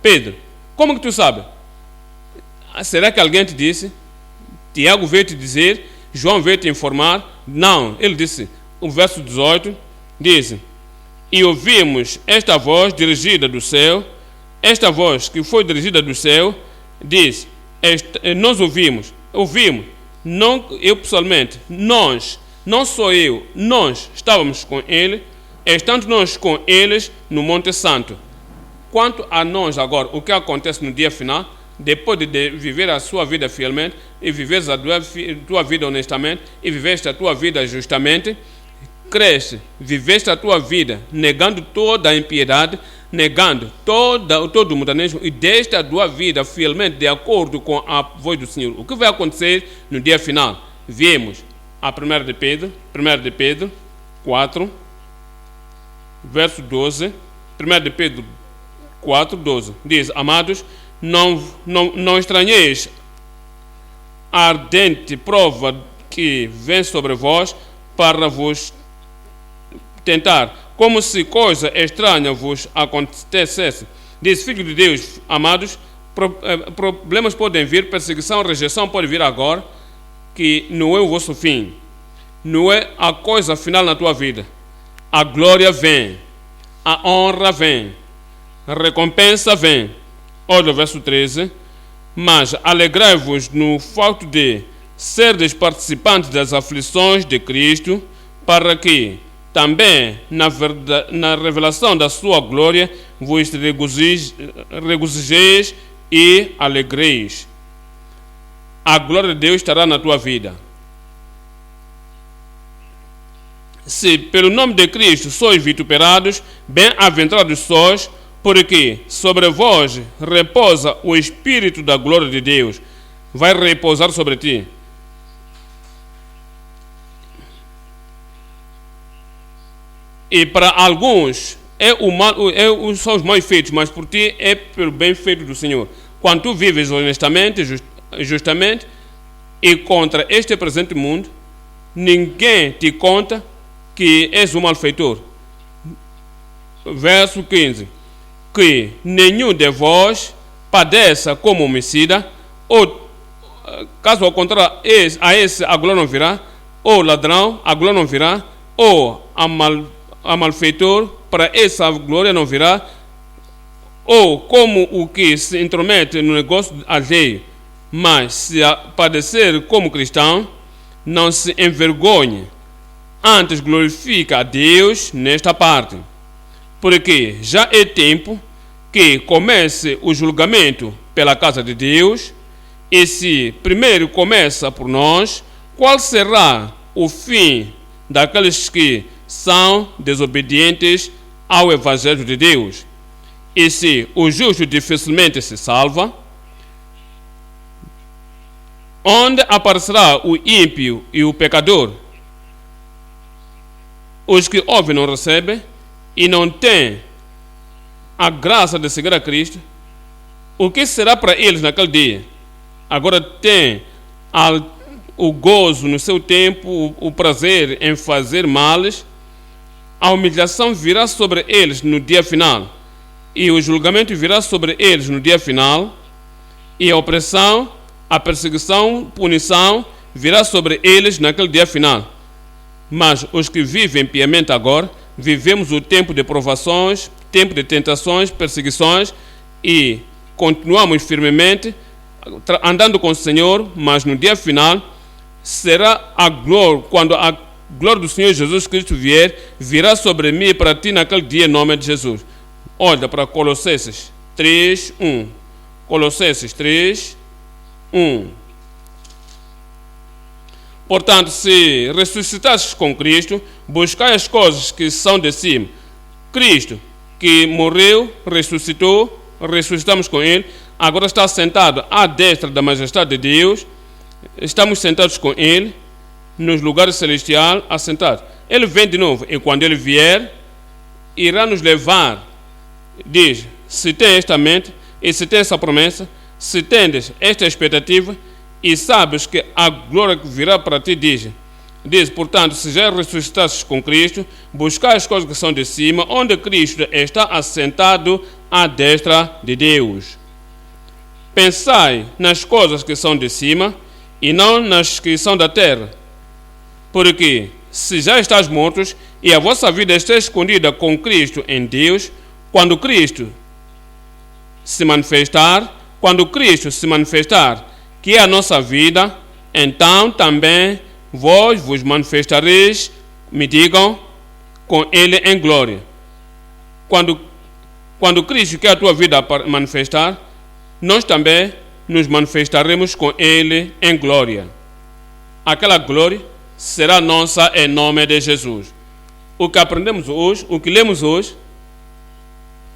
Pedro, como que tu sabes? Será que alguém te disse? Tiago veio te dizer? João veio te informar? Não, ele disse, o verso 18 diz: e ouvimos esta voz dirigida do céu. Esta voz que foi dirigida do céu diz, nós ouvimos, não eu pessoalmente, nós, não sou eu, nós estávamos com ele, estando nós com eles no Monte Santo. Quanto a nós agora, o que acontece no dia final, depois de viver a sua vida fielmente, e viveres a tua vida honestamente, e viveste a tua vida justamente, cresce, viveste a tua vida negando toda a impiedade, negando todo o mundanismo, e deste a tua vida fielmente de acordo com a voz do Senhor. O que vai acontecer no dia final? Viemos a 1 de Pedro 4, verso 12, 1 de Pedro 4, 12, diz, amados, não estranheis a ardente prova que vem sobre vós para vos tentar, como se coisa estranha vos acontecesse. Diz, filho de Deus, amados, problemas podem vir, perseguição, rejeição pode vir agora, que não é o vosso fim, não é a coisa final na tua vida. A glória vem, a honra vem, a recompensa vem. Olha o verso 13, mas alegrai-vos no fato de serdes participantes das aflições de Cristo, para que também na revelação da sua glória vos regozijeis e alegreis. A glória de Deus estará na tua vida. Se pelo nome de Cristo sois vituperados, bem-aventurados sois, porque sobre vós repousa o Espírito da glória de Deus. Vai repousar sobre ti. E para alguns são os maus feitos, mas por ti é pelo bem feito do Senhor. Quando tu vives honestamente, justamente, e contra este presente mundo, ninguém te conta que és um malfeitor. Verso 15. Que nenhum de vós padeça como homicida, ou caso ao contrário, a esse a glória não virá, ou ladrão, a glória não virá, ou a malfeitor, para essa glória não virá, ou como o que se intromete no negócio alheio, mas se padecer como cristão, não se envergonhe, antes glorifica a Deus nesta parte, porque já é tempo que comece o julgamento pela casa de Deus, e se primeiro começa por nós, qual será o fim daqueles que são desobedientes ao Evangelho de Deus? E se o justo dificilmente se salva, onde aparecerá o ímpio e o pecador? Os que ouvem não recebem e não têm a graça de seguir a Cristo, o que será para eles naquele dia? Agora tem o gozo no seu tempo, o prazer em fazer males. A humilhação virá sobre eles no dia final, e o julgamento virá sobre eles no dia final, e a opressão, a perseguição, punição virá sobre eles naquele dia final. Mas os que vivem piamente agora, vivemos o tempo de provações, tempo de tentações, perseguições, e continuamos firmemente andando com o Senhor, mas no dia final será a glória, quando glória do Senhor Jesus Cristo virá sobre mim e para ti naquele dia, em nome de Jesus. Olha para Colossenses 3:1. Colossenses 3:1. Portanto, se ressuscitastes com Cristo, buscai as coisas que são de cima. Cristo, que morreu, ressuscitamos com Ele, agora está sentado à destra da majestade de Deus. Estamos sentados com Ele, nos lugares celestiais, assentados. Ele vem de novo, e quando Ele vier, irá nos levar. Diz, se tem esta mente, e se tem essa promessa, se tendes esta expectativa, e sabes que a glória que virá para ti, diz, portanto, se já ressuscitastes com Cristo, buscai as coisas que são de cima, onde Cristo está assentado à destra de Deus. Pensai nas coisas que são de cima, e não nas que são da terra. Porque, se já estáis mortos, e a vossa vida está escondida com Cristo em Deus, quando Cristo se manifestar, que é a nossa vida, então também vós vos manifestareis, me digam, com Ele em glória. Quando Cristo, que é a tua vida, manifestar, nós também nos manifestaremos com Ele em glória. Aquela glória será nossa em nome de Jesus. O que aprendemos hoje, o que lemos hoje,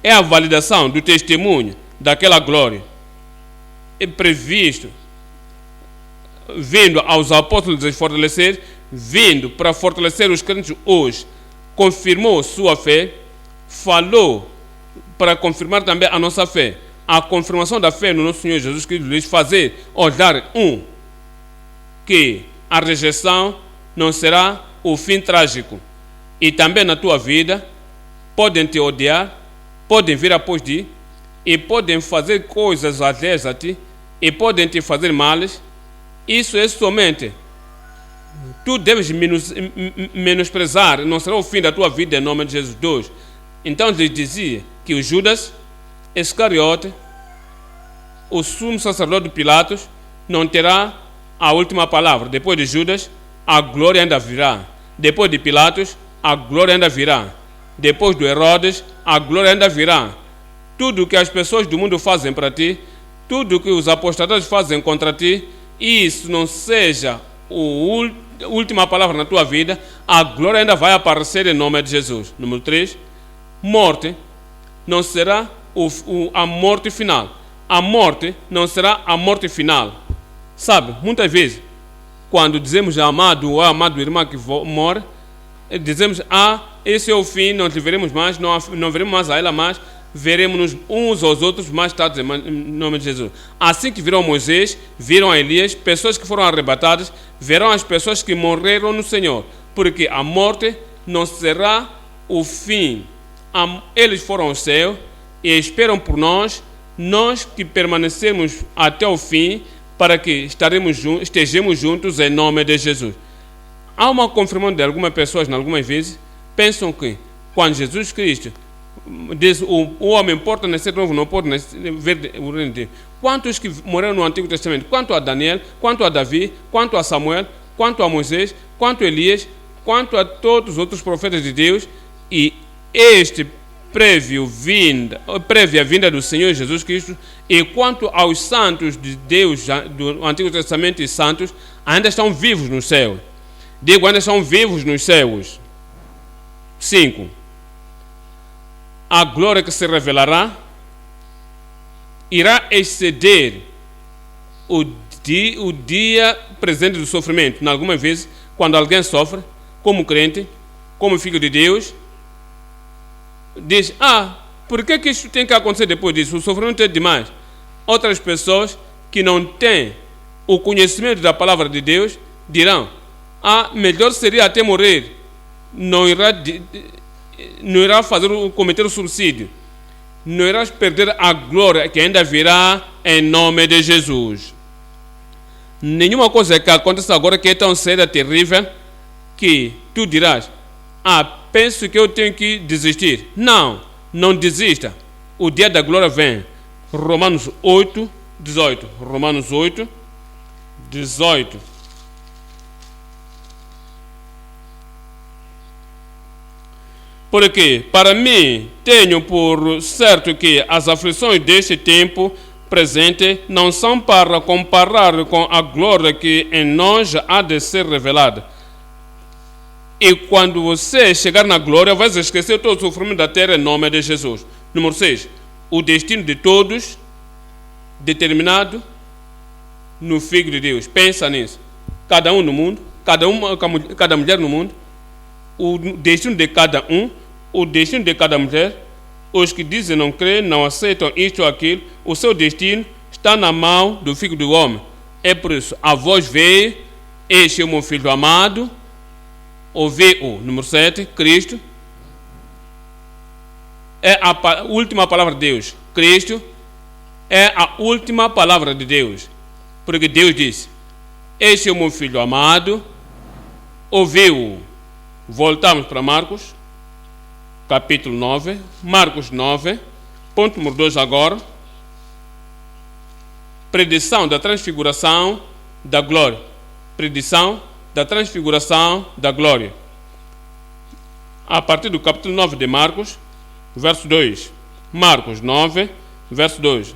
é a validação do testemunho daquela glória. É previsto, vindo aos apóstolos a fortalecer, vindo para fortalecer os crentes hoje, confirmou sua fé, falou para confirmar também a nossa fé. A confirmação da fé no nosso Senhor Jesus Cristo lhes fazer olhar que a rejeição não será o fim trágico. E também na tua vida podem te odiar, podem vir após ti, e podem fazer coisas alheias a ti, e podem te fazer males. Isso é somente, tu deves menosprezar, não será o fim da tua vida em nome de Jesus. 2. Então lhe dizia que o Judas Iscariote, o sumo sacerdote de Pilatos, não terá a última palavra. Depois de Judas, a glória ainda virá. Depois de Pilatos, a glória ainda virá. Depois do Herodes, a glória ainda virá. Tudo que as pessoas do mundo fazem para ti, tudo que os apostados fazem contra ti, isso não seja a última palavra na tua vida, a glória ainda vai aparecer em nome de Jesus. Número 3, morte não será a morte final. A morte não será a morte final. Sabe, muitas vezes, quando dizemos amado ou amado irmão que morre, dizemos, esse é o fim, não te veremos mais, não veremos mais a ela mais, veremos uns aos outros mais tarde, em nome de Jesus. Assim que viram Moisés, viram a Elias, pessoas que foram arrebatadas, verão as pessoas que morreram no Senhor, porque a morte não será o fim. Eles foram ao céu e esperam por nós que permanecemos até o fim, para que estejamos juntos em nome de Jesus. Há uma confirmação de algumas pessoas, algumas vezes, pensam que quando Jesus Cristo diz o homem pode nascer novo, não pode ver o reino de Deus. Quantos que morreram no Antigo Testamento? Quanto a Daniel, quanto a Davi, quanto a Samuel, quanto a Moisés, quanto a Elias, quanto a todos os outros profetas de Deus, e este prévia vinda do Senhor Jesus Cristo, e quanto aos santos de Deus do Antigo Testamento e santos, ainda estão vivos no céu. Digo, ainda estão vivos nos céus. 5. A glória que se revelará irá exceder o dia presente do sofrimento. Algumas vezes, quando alguém sofre, como crente, como filho de Deus, diz, por que isso tem que acontecer depois disso? O sofrimento é demais. Outras pessoas que não têm o conhecimento da palavra de Deus dirão, melhor seria até morrer, não irá cometer o suicídio, não irás perder a glória que ainda virá em nome de Jesus. Nenhuma coisa que acontece agora que é tão séria, terrível, que tu dirás, penso que eu tenho que desistir. Não desista. O dia da glória vem. Romanos 8, 18. Romanos 8, 18. Porque, para mim, tenho por certo que as aflições deste tempo presente não são para comparar com a glória que em nós há de ser revelada. E quando você chegar na glória, vai esquecer todo o sofrimento da terra em nome de Jesus. Número 6. O destino de todos determinado no Filho de Deus. Pensa nisso. Cada um no mundo, cada mulher no mundo, o destino de cada um, o destino de cada mulher. Os que dizem não crer, não aceitam isto ou aquilo, o seu destino está na mão do Filho do Homem. É por isso, a voz veio, este é o meu Filho amado, ouvi-o. Número 7, Cristo é a última palavra de Deus. Cristo é a última palavra de Deus. Porque Deus disse, este é o meu Filho amado, ouviu-o. Voltamos para Marcos, capítulo 9. Marcos 9, ponto número 2 agora. Predição da transfiguração da glória. Predição da transfiguração da glória. A partir do capítulo 9 de Marcos, verso 2. Marcos 9, verso 2.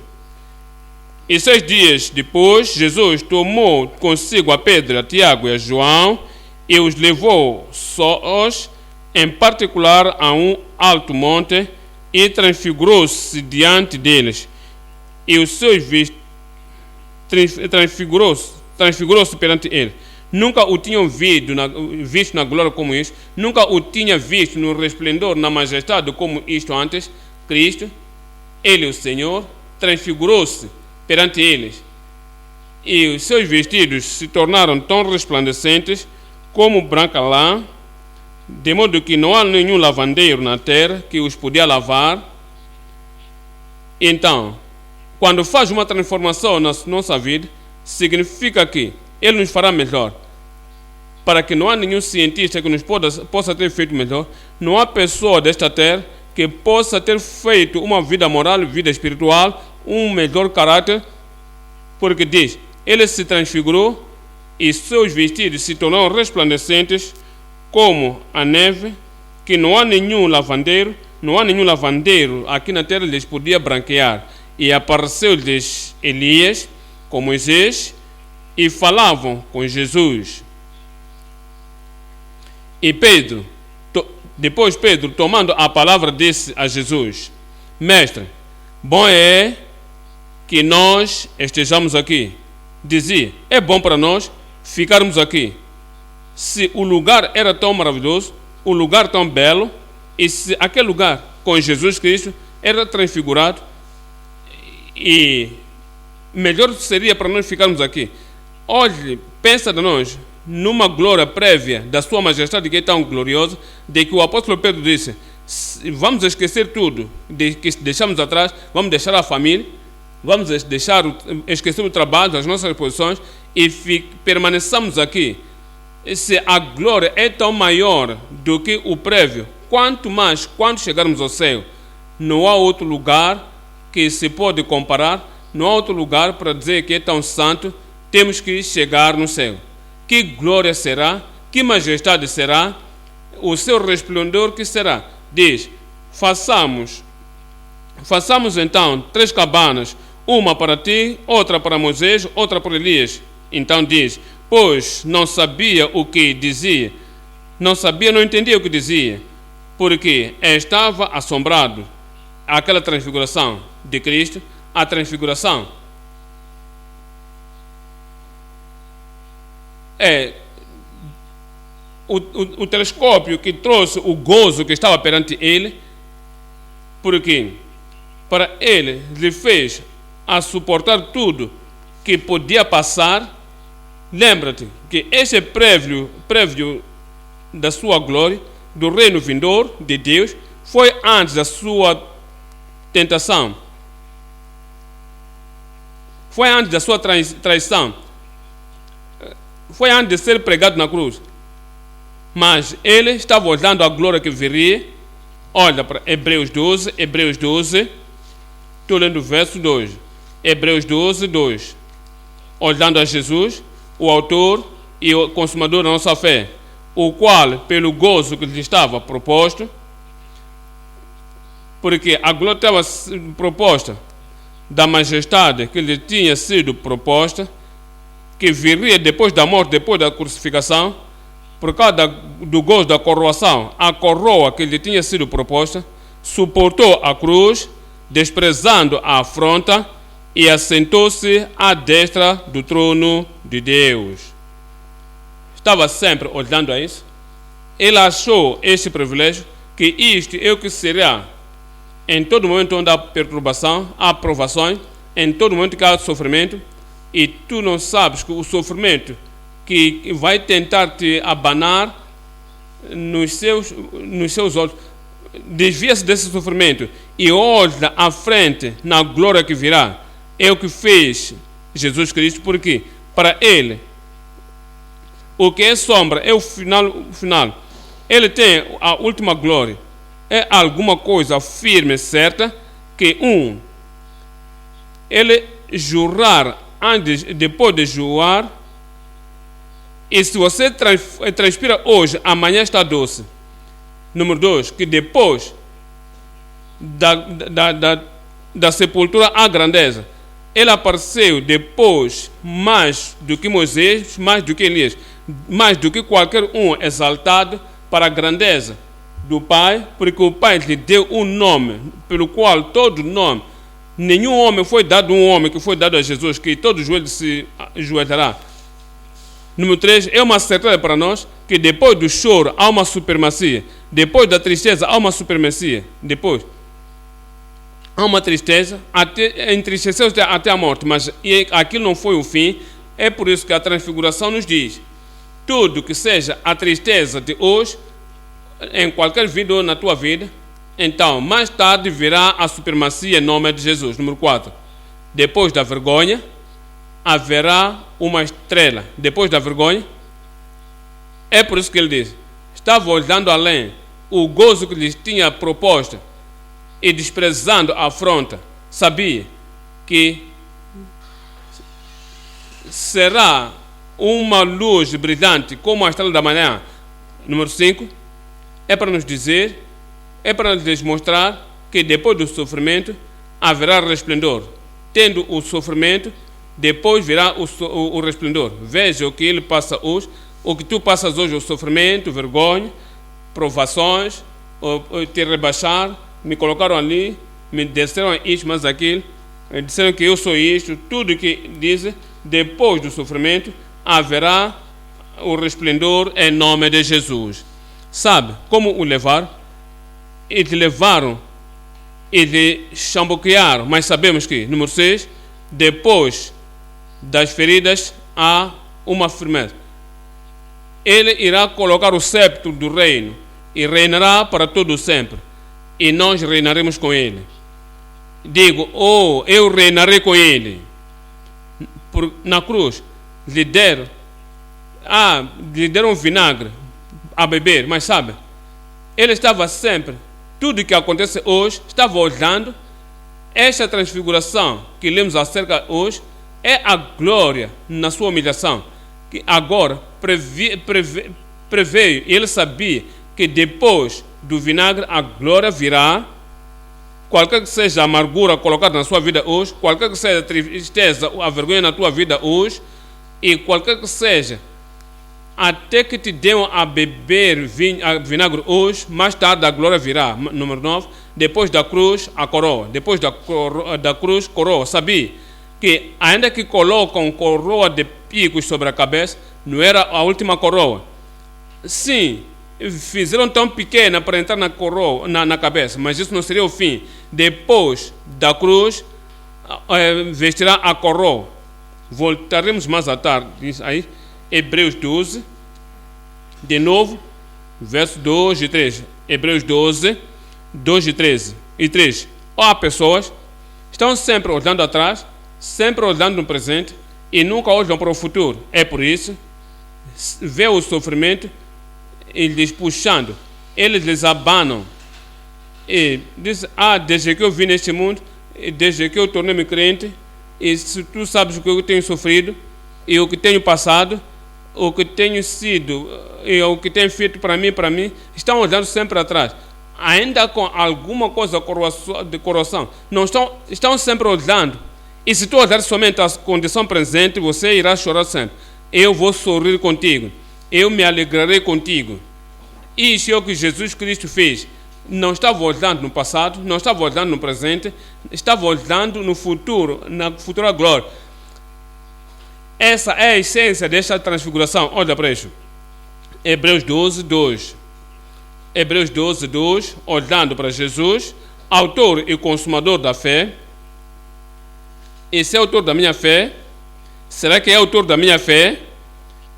E 6 dias depois, Jesus tomou consigo a Pedro, a Tiago e a João e os levou sós, em particular a um alto monte, e transfigurou-se diante deles. E os seus transfigurou-se perante eles. Nunca o tinham visto na glória como isto, nunca o tinha visto no resplendor, na majestade como isto antes. Cristo, Ele, o Senhor, transfigurou-se perante eles, e os seus vestidos se tornaram tão resplandecentes como branca lã, de modo que não há nenhum lavandeiro na terra que os podia lavar. Então, quando faz uma transformação na nossa vida, significa que Ele nos fará melhor. Para que não há nenhum cientista que nos possa ter feito melhor, não há pessoa desta terra que possa ter feito uma vida moral, vida espiritual, um melhor caráter, porque diz, Ele se transfigurou e seus vestidos se tornaram resplandecentes como a neve, que não há nenhum lavandeiro aqui na terra lhes podia branquear. E apareceu-lhes Elias com Moisés e falavam com Jesus. E depois Pedro, tomando a palavra, disse a Jesus, Mestre, bom é que nós estejamos aqui. Dizia, é bom para nós ficarmos aqui. Se o lugar era tão maravilhoso, o lugar tão belo, e se aquele lugar com Jesus Cristo era transfigurado, e melhor seria para nós ficarmos aqui. Olhe, pensa de nós numa glória prévia da sua majestade, que é tão gloriosa, de que o apóstolo Pedro disse, vamos esquecer tudo que deixamos atrás, vamos deixar a família, vamos esquecer o trabalho, as nossas posições, e permaneçamos aqui. Se a glória é tão maior do que o prévio, quanto mais quando chegarmos ao céu, não há outro lugar que se pode comparar, não há outro lugar para dizer que é tão santo. Temos que chegar no céu. Que glória será, que majestade será, o seu resplendor que será. Diz, façamos então 3 cabanas, uma para ti, outra para Moisés, outra para Elias. Então diz, pois não sabia o que dizia, não entendia o que dizia, porque estava assombrado. Aquela transfiguração de Cristo, a transfiguração é o telescópio que trouxe o gozo que estava perante ele, porque para ele lhe fez a suportar tudo que podia passar. Lembra-te que esse é prévio da sua glória, do reino vindouro de Deus, foi antes da sua tentação, foi antes da sua traição, foi antes de ser pregado na cruz. Mas ele estava olhando a glória que viria. Olha para Hebreus 12, estou lendo o verso 2, Hebreus 12, 2. Olhando a Jesus, o autor e o consumador da nossa fé, o qual, pelo gozo que lhe estava proposto, porque a glória estava proposta da majestade que lhe tinha sido proposta, que viria depois da morte, depois da crucificação, por causa do gozo da coroação, a coroa que lhe tinha sido proposta, suportou a cruz, desprezando a afronta, e assentou-se à destra do trono de Deus. Estava sempre olhando a isso. Ele achou este privilégio, que isto é o que será em todo momento onde há perturbação, há provações, em todo momento que há sofrimento, e tu não sabes que o sofrimento que vai tentar te abanar nos seus olhos, desvia-se desse sofrimento e olha à frente na glória que virá. É o que fez Jesus Cristo, porque para ele o que é sombra é o final. Ele tem a última glória. É alguma coisa firme, certa, que ele jurar depois de jurar, e se você transpira hoje, amanhã está doce. Número 2, que depois da sepultura há grandeza. Ele apareceu depois mais do que Moisés, mais do que Elias, mais do que qualquer exaltado para a grandeza do Pai, porque o Pai lhe deu um nome, pelo qual todo nome, nenhum homem foi dado um homem que foi dado a Jesus, que todo joelho se ajoelhará. Número 3, é uma certeza para nós que depois do choro há uma supremacia, depois da tristeza há uma supremacia, depois há uma tristeza, entristeceu-se até a morte, mas aquilo não foi o fim. É por isso que a transfiguração nos diz: tudo que seja a tristeza de hoje, em qualquer vida ou na tua vida, então mais tarde virá a supremacia em nome de Jesus. Número 4, depois da vergonha haverá uma estrela. Depois da vergonha, é por isso que ele diz: estava olhando além, o gozo que lhes tinha proposto, e desprezando a afronta, sabia que será uma luz brilhante como a estrela da manhã. Número 5, é para nos dizer, é para nos mostrar que depois do sofrimento haverá resplendor. Tendo o sofrimento, depois virá o resplendor. Veja o que ele passa hoje, o que tu passas hoje: o sofrimento, vergonha, provações, te rebaixar, me colocaram ali, me disseram isto, mas aquilo, disseram que eu sou isto, tudo que dizem. Depois do sofrimento haverá o resplendor em nome de Jesus. Sabe como o levar? E te levaram e te chamboquearam, mas sabemos que, número 6, depois das feridas há uma firmeza. Ele irá colocar o sceptro do reino e reinará para todo sempre, e nós reinaremos com ele. Digo, eu reinarei com ele. Na cruz lhe deram vinagre a beber, mas sabe, ele estava sempre, tudo que acontece hoje, estava olhando. Esta transfiguração que lemos acerca hoje é a glória na sua humilhação, que agora preveio. Ele sabia que depois do vinagre a glória virá. Qualquer que seja a amargura colocada na sua vida hoje, qualquer que seja a tristeza, a vergonha na tua vida hoje, e qualquer que seja, até que te dêem a beber vinagre hoje, mais tarde a glória virá. Número 9, depois da cruz, a coroa. Depois da cruz, coroa. Sabia que, ainda que colocam coroa de picos sobre a cabeça, não era a última coroa. Sim, fizeram tão pequena para entrar na coroa, na cabeça, mas isso não seria o fim. Depois da cruz, vestirá a coroa. Voltaremos mais à tarde. Diz aí, Hebreus 12, de novo, verso 2 e 3. Hebreus 12, 2 e 13. E 3. Há pessoas que estão sempre olhando atrás, sempre olhando no presente e nunca olham para o futuro. É por isso, vê o sofrimento e lhes puxando, eles lhes abanam e diz: desde que eu vim neste mundo, desde que eu tornei-me crente, e se tu sabes o que eu tenho sofrido e o que tenho passado, o que tenho sido e o que tenho feito para mim, estão olhando sempre atrás. ainda com alguma coisa de corrosão, não estão sempre olhando. E se tu olhar somente a condição presente, você irá chorar sempre. Eu vou sorrir contigo, eu me alegrarei contigo. Isso é o que Jesus Cristo fez. Não estava olhando no passado, não estava olhando no presente, estava olhando no futuro, na futura glória. Essa é a essência desta transfiguração. Olha para isso. Hebreus 12, 2. Hebreus 12, 2. Olhando para Jesus, autor e consumador da fé. Esse é o autor da minha fé. Será que é autor da minha fé?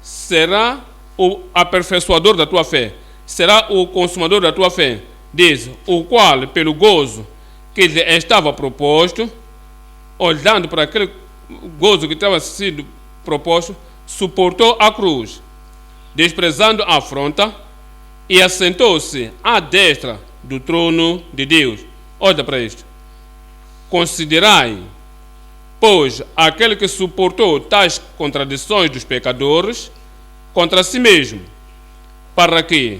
Será o aperfeiçoador da tua fé? Será o consumador da tua fé? Diz, o qual, pelo gozo que lhe estava proposto, olhando para aquele gozo que estava sido proposto, suportou a cruz, desprezando a afronta, e assentou-se à destra do trono de Deus. Olha para isto. Considerai, pois, aquele que suportou tais contradições dos pecadores contra si mesmo, para que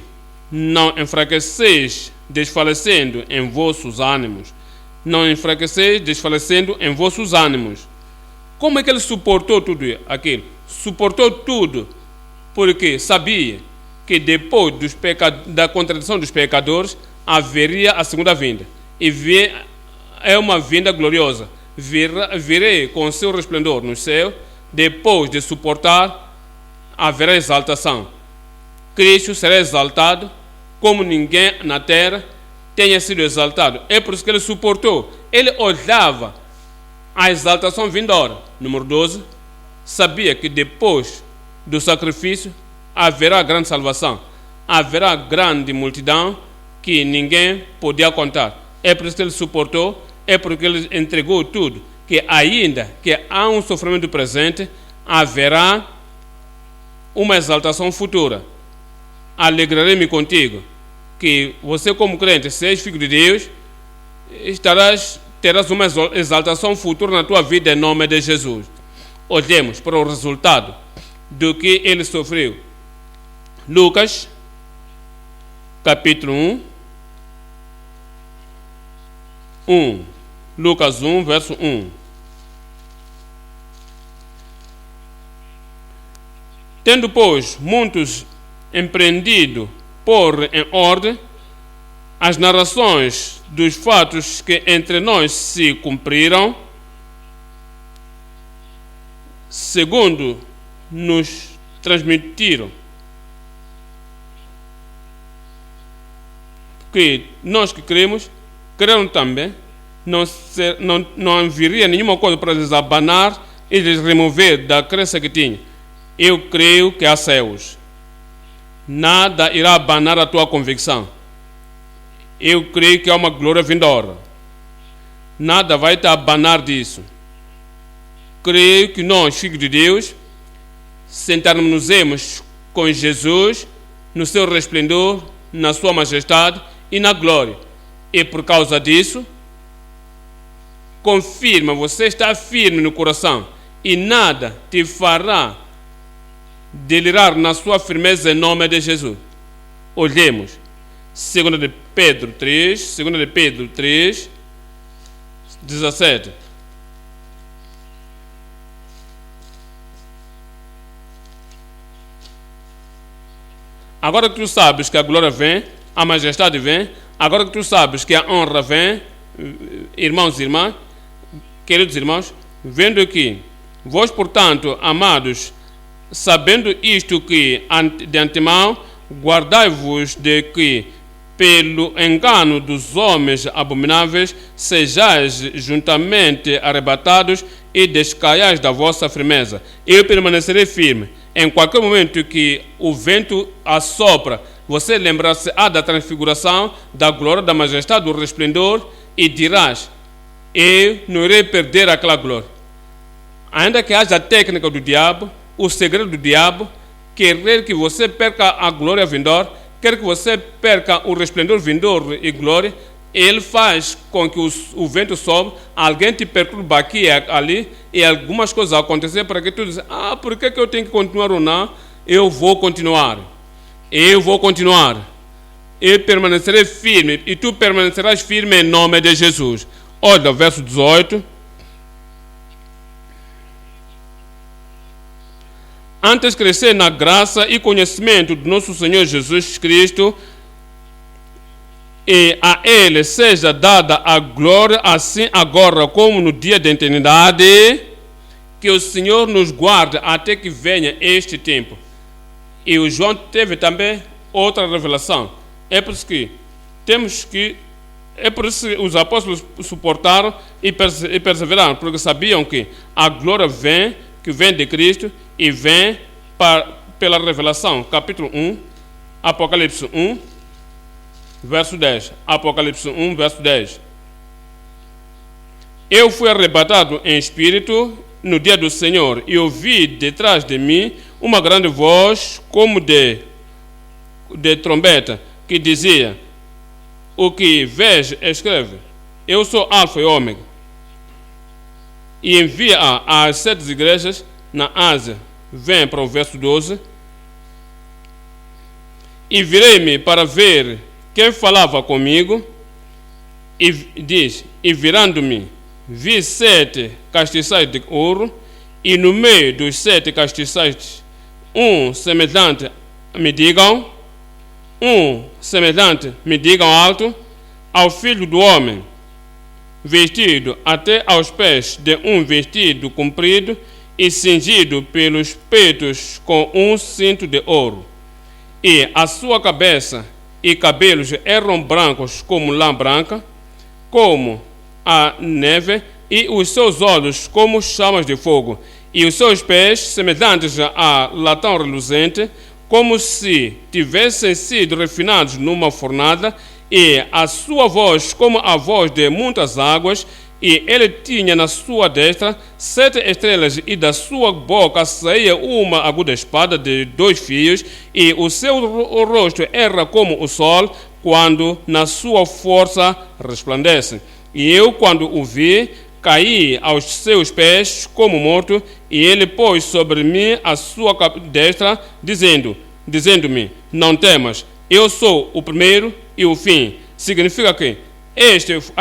não enfraqueceis desfalecendo em vossos ânimos. Não enfraqueceis desfalecendo em vossos ânimos. Como é que ele suportou tudo aquilo? Suportou tudo porque sabia que depois da contradição dos pecadores haveria a segunda vinda. E é uma vinda gloriosa. Virei com seu resplendor no céu. Depois de suportar, haverá exaltação. Cristo será exaltado como ninguém na terra tenha sido exaltado. É por isso que ele suportou. Ele olhava a exaltação vindoura. Número 12. Sabia que depois do sacrifício haverá grande salvação. Haverá grande multidão que ninguém podia contar. É por isso que ele suportou. É porque ele entregou tudo. Que ainda que há um sofrimento presente, haverá uma exaltação futura. Alegrarei-me contigo. Que você, como crente, se és filho de Deus, terás uma exaltação futura na tua vida em nome de Jesus. Olhemos para o resultado do que ele sofreu. Lucas, capítulo 1. Lucas 1, verso 1. Tendo, pois, muitos empreendido pôr em ordem as narrações dos fatos que entre nós se cumpriram, segundo nos transmitiram, que nós que cremos, creram também, não haveria nenhuma coisa para lhes abanar e lhes remover da crença que tinha. Eu creio que há céus. Nada irá abanar a tua convicção. Eu creio que há uma glória vindoura. Nada vai te abanar disso. Creio que nós, filhos de Deus, sentarmos-nos com Jesus no seu resplendor, na sua majestade e na glória. E por causa disso, confirma, você está firme no coração e nada te fará delirar na sua firmeza em nome de Jesus. Olhemos 2 de Pedro 3, 17. Agora que tu sabes que a glória vem, a majestade vem, agora que tu sabes que a honra vem, irmãos e irmãs, queridos irmãos, vendo que vós, portanto, amados, sabendo isto, que de antemão guardai-vos de que, pelo engano dos homens abomináveis, sejais juntamente arrebatados e descaiais da vossa firmeza. Eu permanecerei firme. Em qualquer momento que o vento assopra, você lembrar-se-á da transfiguração, da glória, da majestade, do resplendor, e dirás, eu não irei perder aquela glória. Ainda que haja a técnica do diabo, o segredo do diabo, querer que você perca a glória vindoura, quer que você perca o resplendor vindouro e glória, ele faz com que o vento sobe, alguém te perturba aqui e ali, e algumas coisas acontecer para que tu diz, por que eu tenho que continuar ou não? Eu vou continuar. e permanecerei firme, e tu permanecerás firme em nome de Jesus. Olha o verso 18. Antes crescer na graça e conhecimento do nosso Senhor Jesus Cristo, e a Ele seja dada a glória, assim agora como no dia da eternidade. Que o Senhor nos guarde até que venha este tempo. E o João teve também outra revelação. É por isso que os apóstolos suportaram e perseveraram, porque sabiam que a glória que vem de Cristo e vem pela revelação. Capítulo 1, Apocalipse 1, verso 10. Apocalipse 1, verso 10. Eu fui arrebatado em espírito no dia do Senhor, e ouvi detrás de mim uma grande voz, como de trombeta, que dizia: o que vês, escreve, eu sou Alfa e Ômega, e envia às 7 igrejas na Ásia. Vem para o verso 12. E virei-me para ver quem falava comigo, e diz, e virando-me, vi 7 castiçais de ouro, e no meio dos 7 castiçais, semelhante me digam alto, ao Filho do Homem, vestido até aos pés de um vestido comprido e cingido pelos peitos com um cinto de ouro. E a sua cabeça e cabelos eram brancos como lã branca, como a neve, e os seus olhos como chamas de fogo, e os seus pés semelhantes a latão reluzente, como se tivessem sido refinados numa fornalha, e a sua voz como a voz de muitas águas, e ele tinha na sua destra 7 estrelas, e da sua boca saía uma aguda espada de 2 fios, e o seu rosto era como o sol, quando na sua força resplandece. E eu, quando o vi, caí aos seus pés como morto, e ele pôs sobre mim a sua destra, dizendo-me, não temas, eu sou o primeiro e o fim. Significa que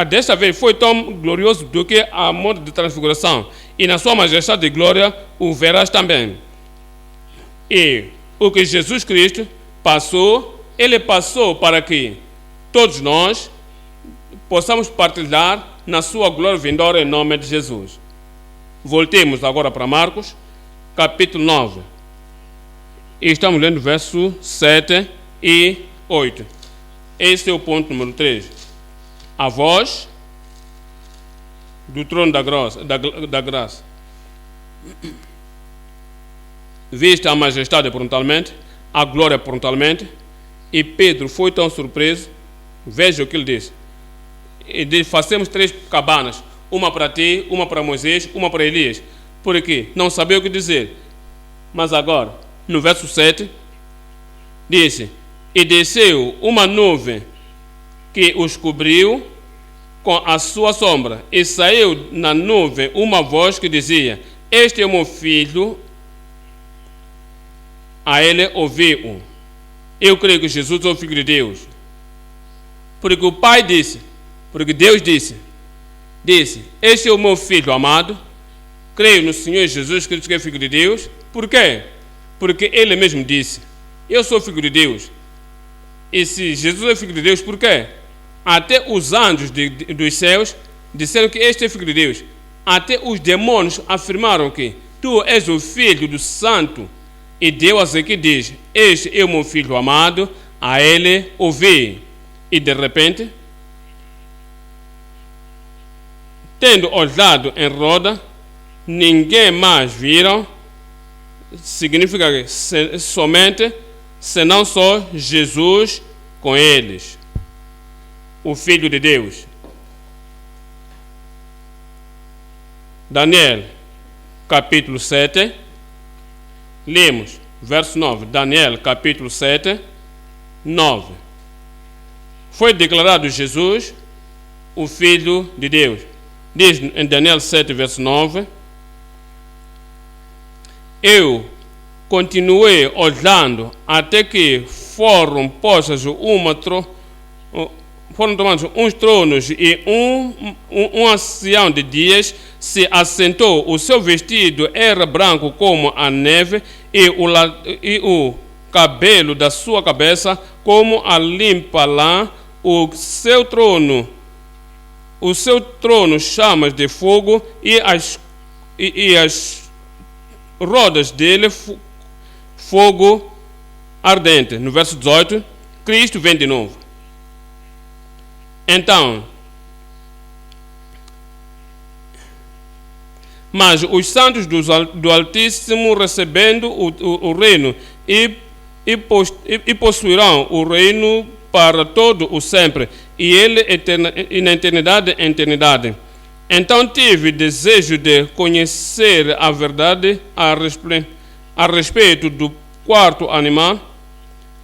desta vez foi tão glorioso do que a monte de transfiguração, e na sua majestade de glória o verás também. E o que Jesus Cristo passou, ele passou para que todos nós possamos partilhar na sua glória vindoura em nome de Jesus. Voltemos agora para Marcos, capítulo 9. E estamos lendo versos 7 e 8. Esse é o ponto número 3. A voz do trono da graça. Vista a majestade prontamente, a glória prontamente, e Pedro foi tão surpreso. Veja o que ele disse. E diz, fazemos 3 cabanas, uma para ti, uma para Moisés, uma para Elias, porque não sabia o que dizer. Mas agora, no verso 7, disse, e desceu uma nuvem que os cobriu com a sua sombra, e saiu na nuvem uma voz que dizia, este é o meu filho, a ele ouvi-o. Eu creio que Jesus é o Filho de Deus, porque o Pai disse, porque Deus disse, este é o meu Filho amado, creio no Senhor Jesus Cristo que é Filho de Deus. Por quê? Porque Ele mesmo disse, eu sou Filho de Deus. E se Jesus é Filho de Deus, por quê? Até os anjos dos céus disseram que este é Filho de Deus. Até os demônios afirmaram que tu és o Filho do Santo. E Deus aqui diz, este é o meu Filho amado, a ele ouvi. E de repente, tendo olhado em roda, ninguém mais viram. Significa que somente, senão só Jesus com eles, o Filho de Deus. Daniel, capítulo 7, lemos, verso 9. Daniel, capítulo 7, 9. Foi declarado Jesus, o Filho de Deus. Diz em Daniel 7, verso 9, eu continuei olhando até que foram postas foram tomados uns tronos e um ancião de dias se assentou. O seu vestido era branco como a neve e o cabelo da sua cabeça como a limpa lã. O seu trono chamas de fogo e as rodas dele fogo ardente. No verso 18, Cristo vem de novo. Então, mas os santos do Altíssimo recebendo o reino e possuirão o reino para todo o sempre, e ele e na eternidade em eternidade. Então tive desejo de conhecer a verdade a respeito do quarto animal.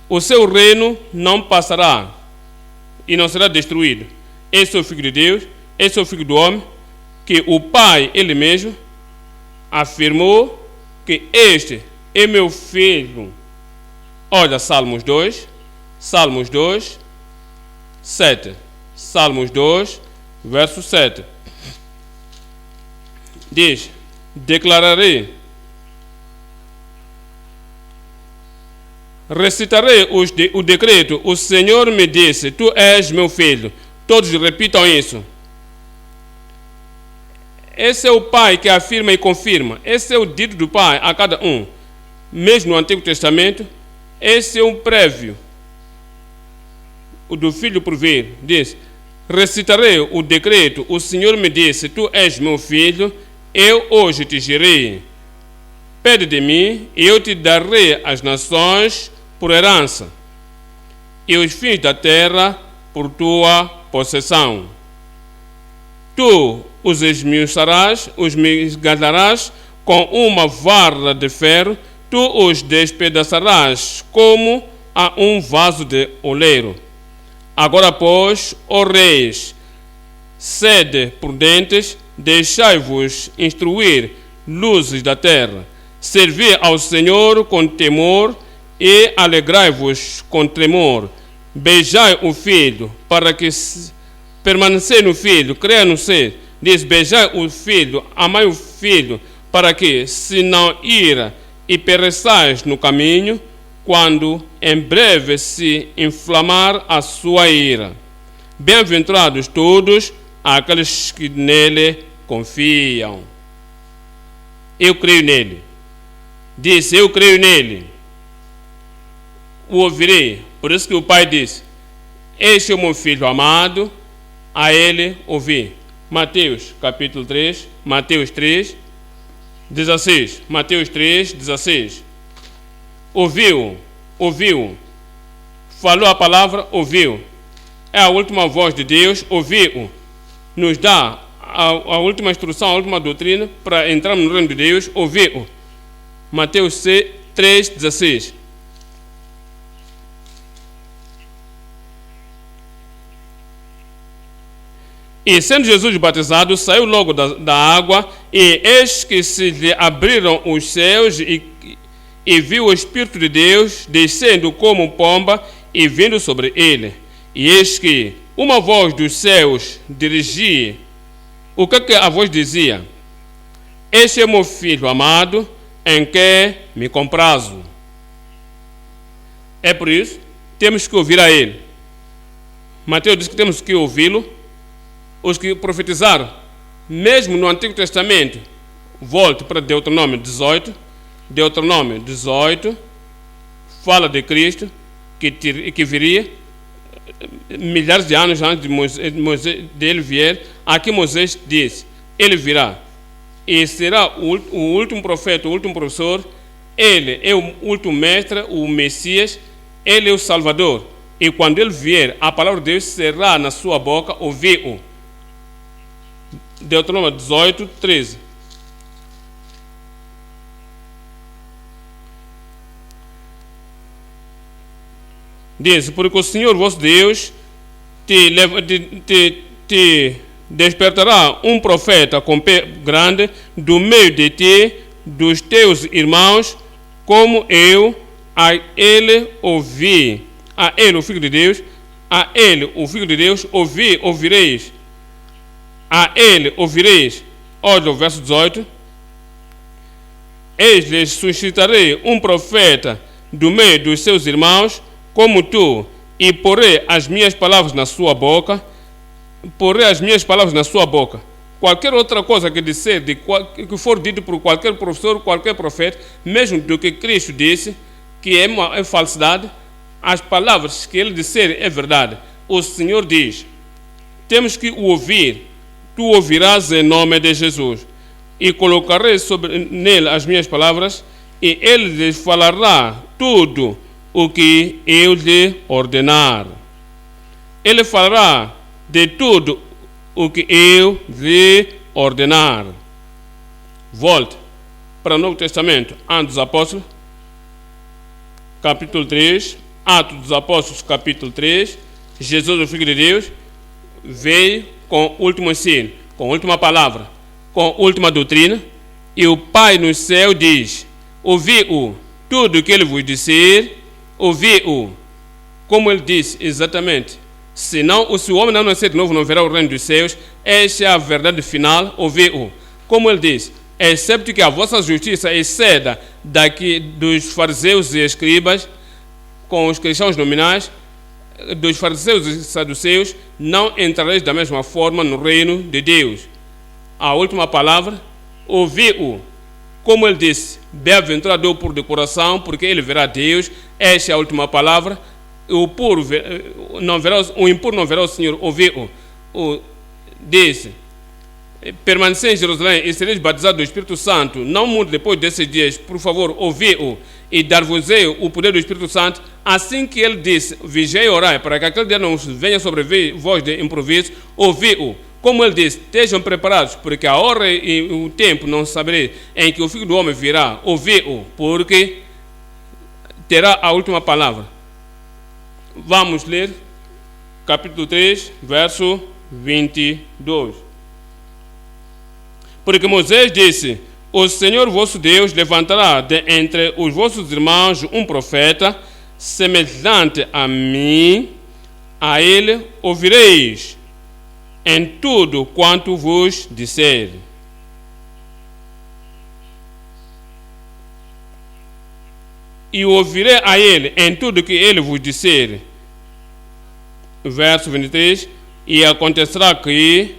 O seu reino não passará e não será destruído. Esse é o Filho de Deus, esse é o Filho do Homem, que o Pai, ele mesmo, afirmou que este é meu Filho. Olha, Salmos 2, 7. Salmos 2, verso 7. Diz: declararei, recitarei o decreto. O Senhor me disse: tu és meu filho. Todos repitam isso. Esse é o Pai que afirma e confirma. Esse é o dito do Pai a cada um. Mesmo no Antigo Testamento, esse é um prévio. O do Filho por vir. Diz: recitarei o decreto. O Senhor me disse: tu és meu filho. Eu hoje te gerei. Pede de mim e eu te darei as nações por herança e os fins da terra por tua possessão. Tu os esmiuçarás, os esmigalharás com uma vara de ferro, tu os despedaçarás como a um vaso de oleiro. Agora, pois, ó reis, sede prudentes, deixai-vos instruir, luzes da terra. Servi ao Senhor com temor e alegrai-vos com tremor. Beijai o filho, para que permanecer no filho, creia no ser. Diz: beijai o filho, amai o filho, para que, se não ira e pereçais no caminho, quando em breve se inflamar a sua ira. Bem-aventurados todos aqueles que nele confiam. Eu creio nele. Disse: eu creio nele. O ouvirei. Por isso que o Pai disse: este é o meu filho amado, a ele ouvi. Mateus capítulo 3, Mateus 3, 16. Mateus 3, 16. Ouviu. Falou a palavra, ouviu. É a última voz de Deus, ouviu. Nos dá a última instrução, a última doutrina para entrarmos no reino de Deus, ouviu. Mateus 3, 16. E sendo Jesus batizado, saiu logo da água, e eis que se lhe abriram os céus, e viu o Espírito de Deus descendo como pomba e vindo sobre ele. E eis que uma voz dos céus dirigia. O que a voz dizia? Este é meu filho amado, em que me comprazo. É por isso temos que ouvir a ele. Mateus diz que temos que ouvi-lo. Os que profetizaram, mesmo no Antigo Testamento, volte para Deuteronômio 18. Deuteronômio 18 fala de Cristo que viria milhares de anos antes de ele vier. Aqui Moisés diz: ele virá e será o último profeta, o último professor. Ele é o último mestre, o Messias. Ele é o Salvador. E quando ele vier, a palavra de Deus será na sua boca, ouvi-o. Deuteronômio 18, 13. Diz: porque o Senhor vosso Deus te despertará um profeta com pé grande do meio de ti, dos teus irmãos, como eu a ele ouvi, a ele o Filho de Deus, a ele o Filho de Deus, ouvireis, a ele ouvireis. Olha o verso 18. Eis lhes suscitarei um profeta do meio dos seus irmãos, como tu, e porei as minhas palavras na sua boca, Qualquer outra coisa que disser, que for dito por qualquer professor, qualquer profeta, mesmo do que Cristo disse, que é falsidade, as palavras que ele disser é verdade. O Senhor diz, temos que o ouvir. Tu ouvirás em nome de Jesus. E colocarei sobre nele as minhas palavras, e ele lhes falará tudo o que eu lhe ordenar. Ele falará de tudo o que eu lhe ordenar. Volte para o Novo Testamento, Atos dos Apóstolos, capítulo 3, Atos dos Apóstolos, capítulo 3, Jesus, o Filho de Deus, veio com o último ensino, com a última palavra, com a última doutrina, e o Pai no céu diz, ouvi-o, tudo o que ele vos disser, ouvi-o, como ele disse exatamente. Se o homem não nascer de novo, não verá o reino dos céus. Esta é a verdade final, ouvi-o. Como ele diz, excepto que a vossa justiça exceda daqui dos fariseus e escribas, com os cristãos nominais, dos fariseus e saduceus, não entrareis da mesma forma no reino de Deus. A última palavra, ouvi-o. Como ele disse, bem-aventurado o puro de coração, porque ele verá Deus. Esta é a última palavra. O impuro não verá o Senhor, ouvi-o. Disse, permanecei em Jerusalém e sereis batizados do Espírito Santo. Não mude depois desses dias, por favor, ouvi-o, e dar-vos-ei o poder do Espírito Santo. Assim que ele disse, vigiai e orai, para que aquele dia não venha sobre vós de improviso, ouvi-o. Como ele disse, estejam preparados, porque a hora e o tempo não sabereis em que o Filho do Homem virá, ouvi-o, porque terá a última palavra. Vamos ler capítulo 3, verso 22. Porque Moisés disse, o Senhor vosso Deus levantará de entre os vossos irmãos um profeta, semelhante a mim, a ele ouvireis em tudo quanto vos disser. E ouvirei a ele em tudo que ele vos disser. Verso 23. E acontecerá que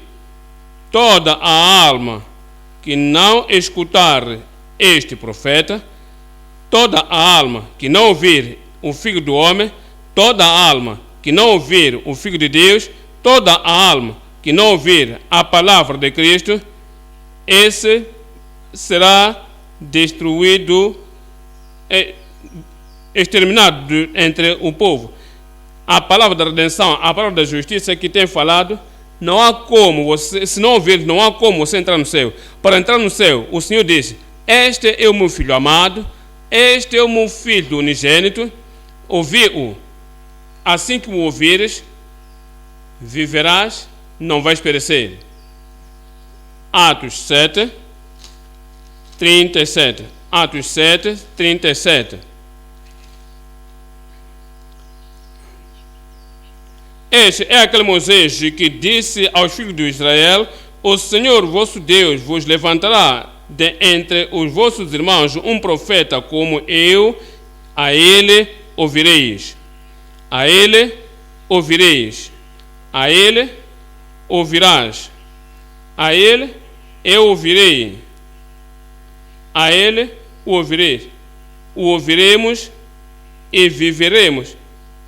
toda a alma que não escutar este profeta, toda a alma que não ouvir o Filho do Homem, toda a alma que não ouvir o Filho de Deus, toda a alma que não ouvir a palavra de Cristo, esse será destruído, exterminado entre o povo. A palavra da redenção, a palavra da justiça que tem falado, não há como você, se não ouvir, não há como você entrar no céu. Para entrar no céu, o Senhor disse, este é o meu filho amado, este é o meu filho unigênito, ouvi-o. Assim que o ouvires, viverás, não vais perecer. Atos 7, 37. Atos 7, 37. Este é aquele Moisés que disse aos filhos de Israel, o Senhor vosso Deus vos levantará de entre os vossos irmãos um profeta como eu, a ele ouvireis. A ele ouvireis. A ele ouvirás. A ele eu ouvirei. A ele o ouvireis. O ouviremos e viveremos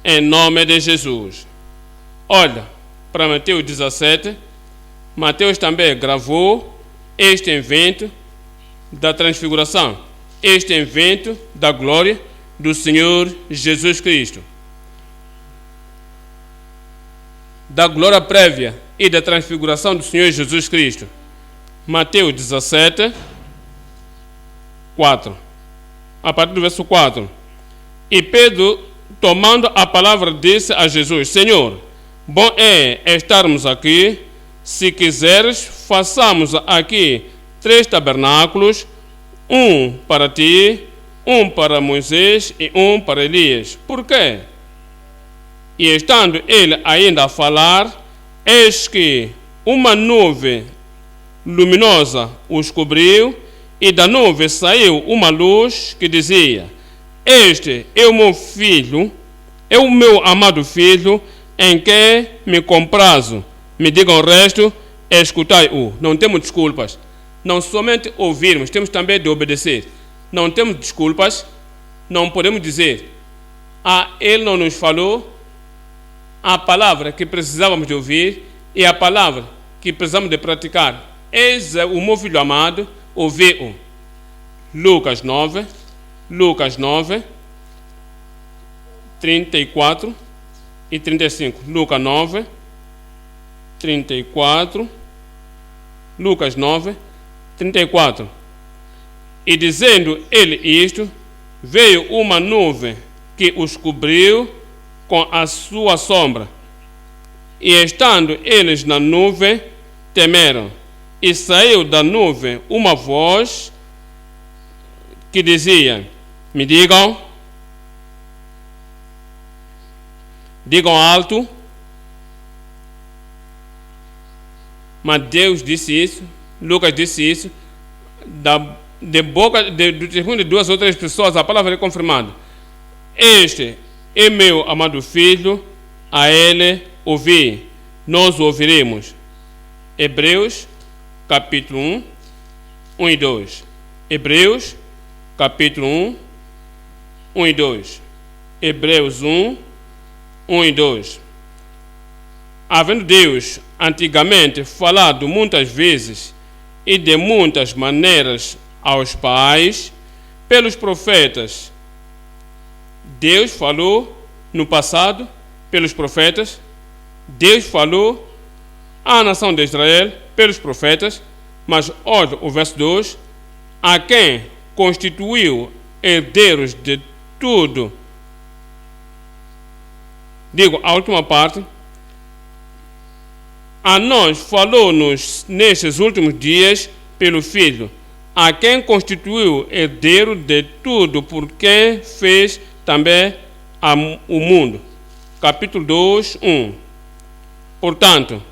em nome de Jesus. Olha para Mateus 17. Mateus também gravou este evento da transfiguração, este evento da glória do Senhor Jesus Cristo, da glória prévia e da transfiguração do Senhor Jesus Cristo. Mateus 17, 4. A partir do verso 4. E Pedro, tomando a palavra, disse a Jesus, Senhor, bom é estarmos aqui. Se quiseres, façamos aqui 3 tabernáculos, um para ti, um para Moisés e um para Elias. Por quê? E estando ele ainda a falar, eis que uma nuvem luminosa os cobriu, e da nuvem saiu uma luz que dizia: Este é o meu filho, é o meu amado filho, em que me comprazo. Me digam o resto, escutai-o. Não temos desculpas. Não somente ouvirmos, temos também de obedecer. Não temos desculpas. Não podemos dizer: ele não nos falou. A palavra que precisávamos de ouvir e a palavra que precisamos de praticar. Eis o meu filho amado, ouvi-o. Lucas 9, 34 e 35. Lucas 9, 34. Lucas 9, 34. E dizendo ele isto, veio uma nuvem que os cobriu com a sua sombra. E estando eles na nuvem, temeram. E saiu da nuvem uma voz que dizia: me digam alto. Mas Deus disse isso, Lucas disse isso, de boca do testemunho de duas ou três pessoas, a palavra é confirmada. Este é meu amado filho, a ele ouvi, nós o ouviremos. Hebreus, capítulo 1, 1 e 2. Hebreus, capítulo 1, 1 e 2. Hebreus 1, 1 e 2. Havendo Deus antigamente falado muitas vezes e de muitas maneiras aos pais, pelos profetas. Deus falou no passado pelos profetas. Deus falou à nação de Israel pelos profetas. Mas olha o verso 2: a quem constituiu herdeiros de tudo. Digo, a última parte. A nós falou-nos nestes últimos dias pelo Filho, a quem constituiu herdeiro de tudo, por quem fez também o mundo. Capítulo 2, 1. Portanto,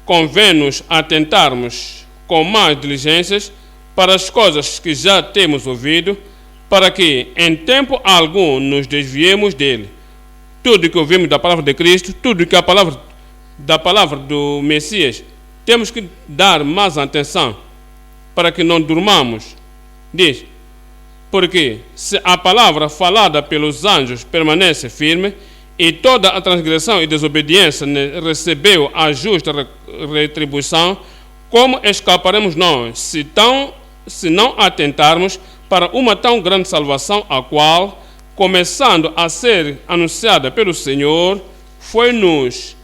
convém-nos atentarmos com mais diligências para as coisas que já temos ouvido, para que em tempo algum nos desviemos dele. Tudo que ouvimos da palavra de Cristo, tudo que da palavra do Messias, temos que dar mais atenção para que não durmamos. Diz: porque se a palavra falada pelos anjos permanece firme, e toda a transgressão e desobediência recebeu a justa retribuição, como escaparemos nós, se não atentarmos para uma tão grande salvação, a qual, começando a ser anunciada pelo Senhor, foi-nos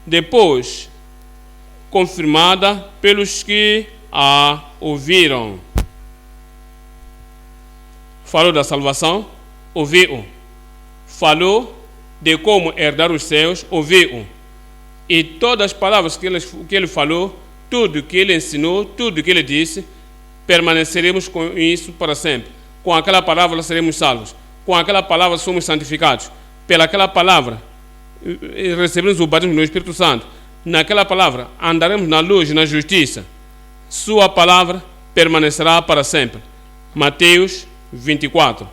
depois confirmada pelos que a ouviram. Falou da salvação, ouviu. Falou de como herdar os céus, ouviu. E todas as palavras que ele falou, tudo que ele ensinou, tudo que ele disse, permaneceremos com isso para sempre. Com aquela palavra seremos salvos. Com aquela palavra somos santificados. Pelaquela palavra recebemos o batismo do Espírito Santo. Naquela palavra andaremos na luz e na justiça. Sua palavra permanecerá para sempre. Mateus 24,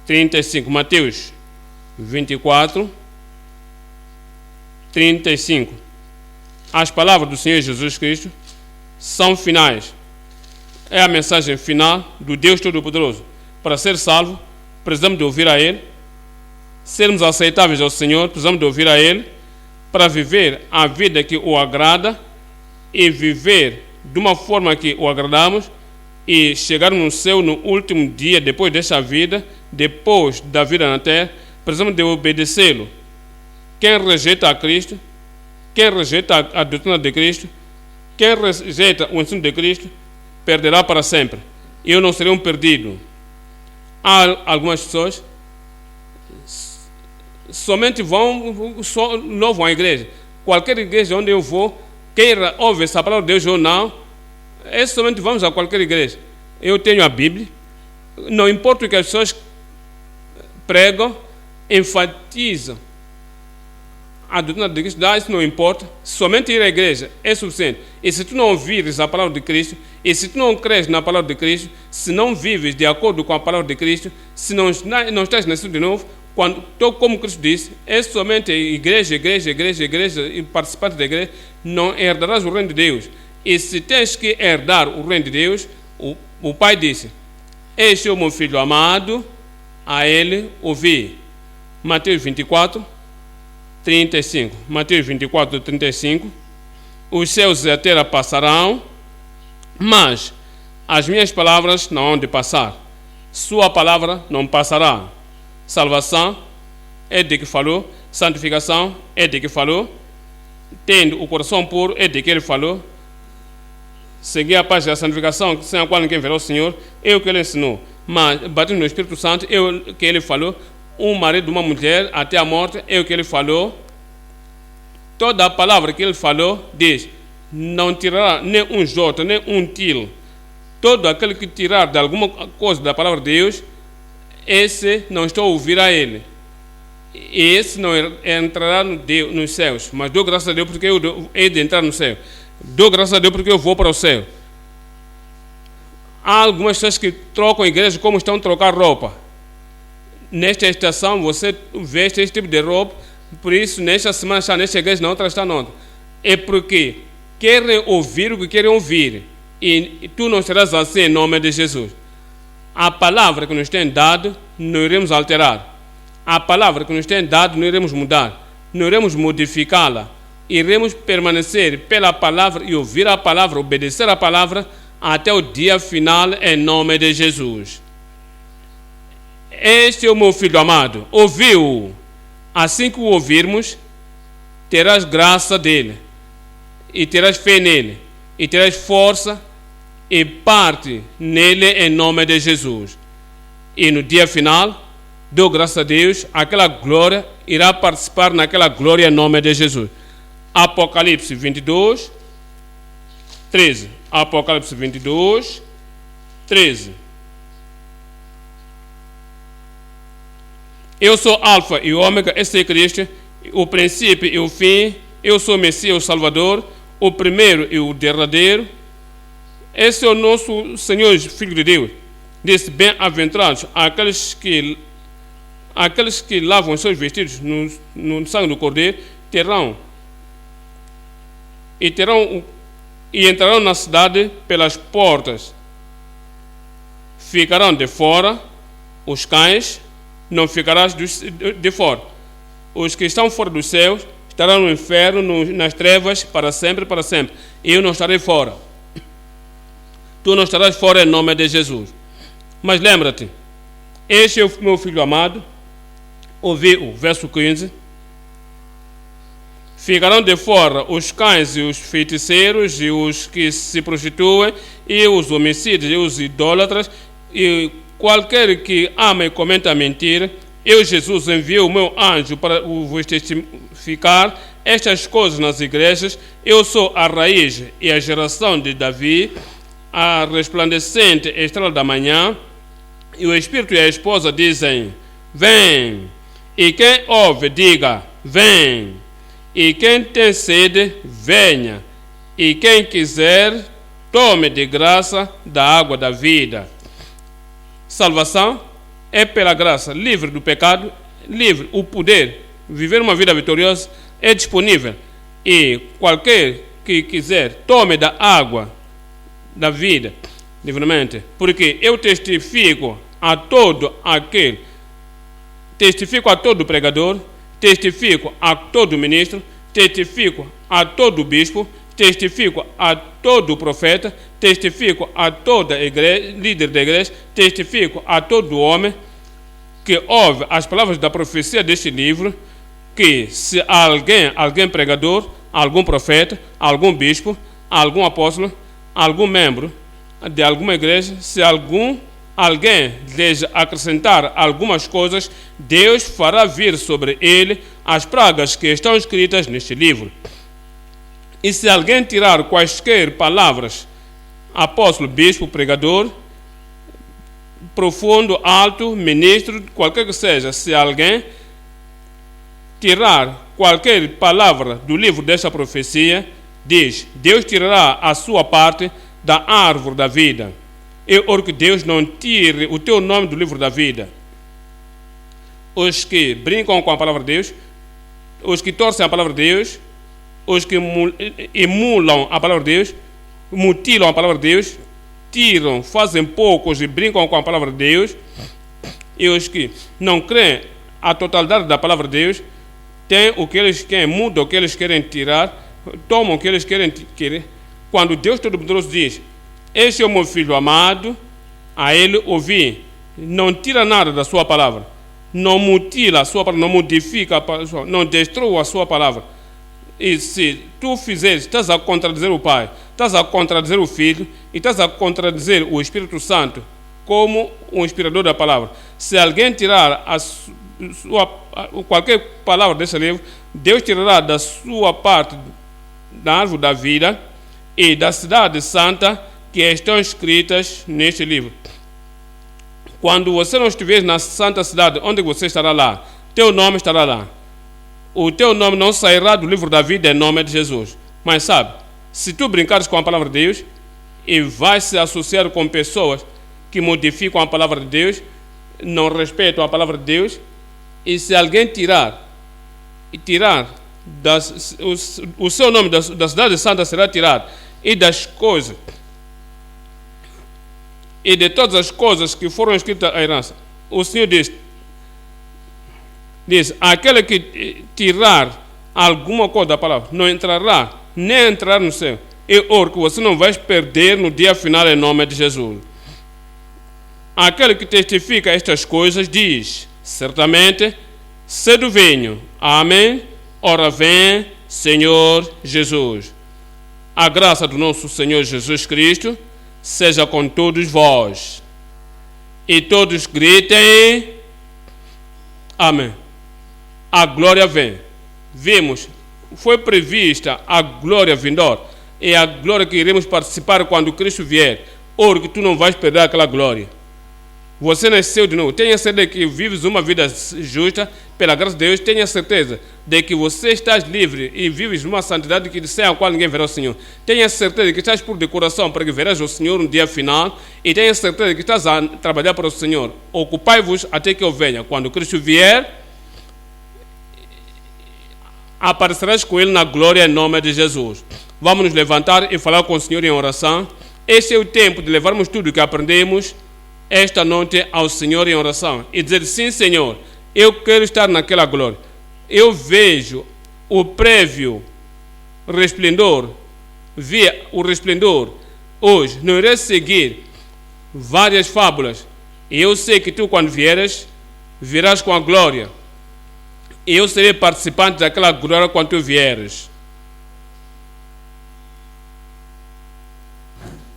35. Mateus 24, 35. As palavras do Senhor Jesus Cristo são finais. É a mensagem final do Deus Todo-Poderoso. Para ser salvo, precisamos de ouvir a Ele. Sermos aceitáveis ao Senhor, precisamos de ouvir a Ele, para viver a vida que o agrada e viver de uma forma que o agradamos e chegar no céu no último dia, depois desta vida, depois da vida na terra. Precisamos de obedecê-lo. Quem rejeita a Cristo, quem rejeita a doutrina de Cristo, quem rejeita o ensino de Cristo, perderá para sempre. Eu não serei um perdido. Há algumas pessoas somente louvam a igreja. Qualquer igreja onde eu vou, queira ouvir essa palavra de Deus ou não, somente vamos a qualquer igreja. Eu tenho a Bíblia, não importa o que as pessoas pregam, enfatizam a doutrina de Cristo, isso não importa, somente ir à igreja é suficiente. E se tu não ouvires a palavra de Cristo, e se tu não creres na palavra de Cristo, se não vives de acordo com a palavra de Cristo, se não estás nascido de novo, como Cristo disse, é somente igreja, e participante da igreja, não herdarás o reino de Deus. E se tens que herdar o reino de Deus, o Pai disse: este é o meu filho amado, a ele ouvi. Mateus 24, 35. Mateus 24, 35. Os céus e a terra passarão, mas as minhas palavras não hão de passar. Sua palavra não passará. Salvação é de que falou, santificação é de que falou, tendo o coração puro é de que ele falou, seguir a paz da santificação, sem a qual ninguém verá o Senhor, é o que ele ensinou. Mas batismo no Espírito Santo é o que ele falou. Um marido de uma mulher até a morte é o que ele falou. Toda a palavra que ele falou diz: não tirará nem um jota, nem um tilo. Todo aquele que tirar de alguma coisa da palavra de Deus, esse não estou a ouvir a ele. E esse não entrará nos céus. Mas dou graças a Deus porque eu hei de entrar no céu. Dou graças a Deus porque eu vou para o céu. Há algumas pessoas que trocam a igreja como estão a trocar roupa. Nesta estação você veste este tipo de roupa, por isso nesta semana está nesta igreja, na outra está na outra. É porque querem ouvir o que querem ouvir. E tu não serás assim em nome de Jesus. A palavra que nos tem dado, não iremos alterar. A palavra que nos tem dado, não iremos mudar. Não iremos modificá-la. Iremos permanecer pela palavra e ouvir a palavra, obedecer a palavra até o dia final em nome de Jesus. Este é o meu filho amado. Ouviu. Assim que o ouvirmos, terás graça dele, e terás fé nele, e terás força e parte nele em nome de Jesus. E no dia final, dou graças a Deus, aquela glória irá participar naquela glória em nome de Jesus. Apocalipse 22, 13. Apocalipse 22, 13. Eu sou Alfa e Ômega, esse é Cristo, o princípio e o fim. Eu sou o Messias, o Salvador, o primeiro e o derradeiro. Esse é o nosso Senhor, Filho de Deus. Disse: bem-aventurados aqueles que lavam seus vestidos no sangue do Cordeiro, e entrarão na cidade pelas portas. Ficarão de fora os cães, não ficarás de fora. Os que estão fora dos céus estarão no inferno, nas trevas, para sempre, para sempre. Eu não estarei fora. Tu não estarás fora em nome de Jesus. Mas lembra-te, este é o meu filho amado. Ouvi o verso 15. Ficarão de fora os cães e os feiticeiros, e os que se prostituem, e os homicídios, e os idólatras, e qualquer que ama e comenta a mentira. Eu, Jesus, enviei o meu anjo para vos testificar estas coisas nas igrejas. Eu sou a raiz e a geração de Davi, a resplandecente estrela da manhã. E o Espírito e a esposa dizem: vem. E quem ouve, diga: vem. E quem tem sede, venha. E quem quiser, tome de graça da água da vida. Salvação é pela graça, livre do pecado, livre. O poder, viver uma vida vitoriosa, é disponível. E qualquer que quiser, tome da água da vida, livremente. Porque eu testifico a todo pregador, testifico a todo ministro, testifico a todo bispo, testifico a todo profeta, testifico a toda igreja, líder da igreja, testifico a todo homem que ouve as palavras da profecia deste livro, que se alguém pregador, algum profeta, algum bispo, algum apóstolo, algum membro de alguma igreja, se alguém deseja acrescentar algumas coisas, Deus fará vir sobre ele as pragas que estão escritas neste livro. E se alguém tirar quaisquer palavras, apóstolo, bispo, pregador, profundo, alto, ministro, qualquer que seja, se alguém tirar qualquer palavra do livro desta profecia, diz: Deus tirará a sua parte da árvore da vida. E or que Deus não tire o teu nome do livro da vida. Os que brincam com a palavra de Deus, os que torcem a palavra de Deus, os que emulam a palavra de Deus, mutilam a palavra de Deus, tiram, fazem poucos e brincam com a palavra de Deus, e os que não creem a totalidade da palavra de Deus, têm o que eles querem, mudam o que eles querem tirar, tomam o que eles querem. Quando Deus Todo-Poderoso diz: este é o meu filho amado, a ele ouvi, não tira nada da sua palavra, não mutila a sua palavra, não modifica a palavra, não destrói a sua palavra. E se tu fizeres, estás a contradizer o Pai, estás a contradizer o Filho e estás a contradizer o Espírito Santo como o inspirador da palavra. Se alguém tirar qualquer palavra desse livro, Deus tirará da sua parte da árvore da vida e da cidade santa que estão escritas neste livro. Quando você não estiver na santa cidade, onde você estará lá? Teu nome estará lá. O teu nome não sairá do livro da vida em nome de Jesus. Mas sabe, se tu brincares com a palavra de Deus e vais se associar com pessoas que modificam a palavra de Deus, não respeitam a palavra de Deus, e se alguém tirar o seu nome da cidade santa será tirado, e das coisas, e de todas as coisas que foram escritas à herança, o Senhor diz: aquele que tirar alguma coisa da palavra não entrará, nem entrará no céu. E or que você não vai perder no dia final em nome de Jesus. Aquele que testifica estas coisas diz: certamente cedo venho. Amém. Ora vem, Senhor Jesus. A graça do nosso Senhor Jesus Cristo seja com todos vós. E todos gritem: amém. A glória vem. Vimos, foi prevista a glória vindoura. É a glória que iremos participar quando Cristo vier. Ora que tu não vais perder aquela glória. Você nasceu de novo. Tenha certeza de que vives uma vida justa, pela graça de Deus. Tenha certeza de que você estás livre e vives uma santidade que sem a qual ninguém verá o Senhor. Tenha certeza de que estás por decoração para que verás o Senhor no dia final. E tenha certeza de que estás a trabalhar para o Senhor. Ocupai-vos até que eu venha. Quando Cristo vier, aparecerás com Ele na glória em nome de Jesus. Vamos nos levantar e falar com o Senhor em oração. Este é o tempo de levarmos tudo o que aprendemos esta noite ao Senhor em oração e dizer: sim, Senhor, eu quero estar naquela glória. Eu vejo o prévio resplendor, vi o resplendor hoje. Não irei seguir várias fábulas. E eu sei que tu, quando vieres, virás com a glória. E eu serei participante daquela glória quando tu vieres.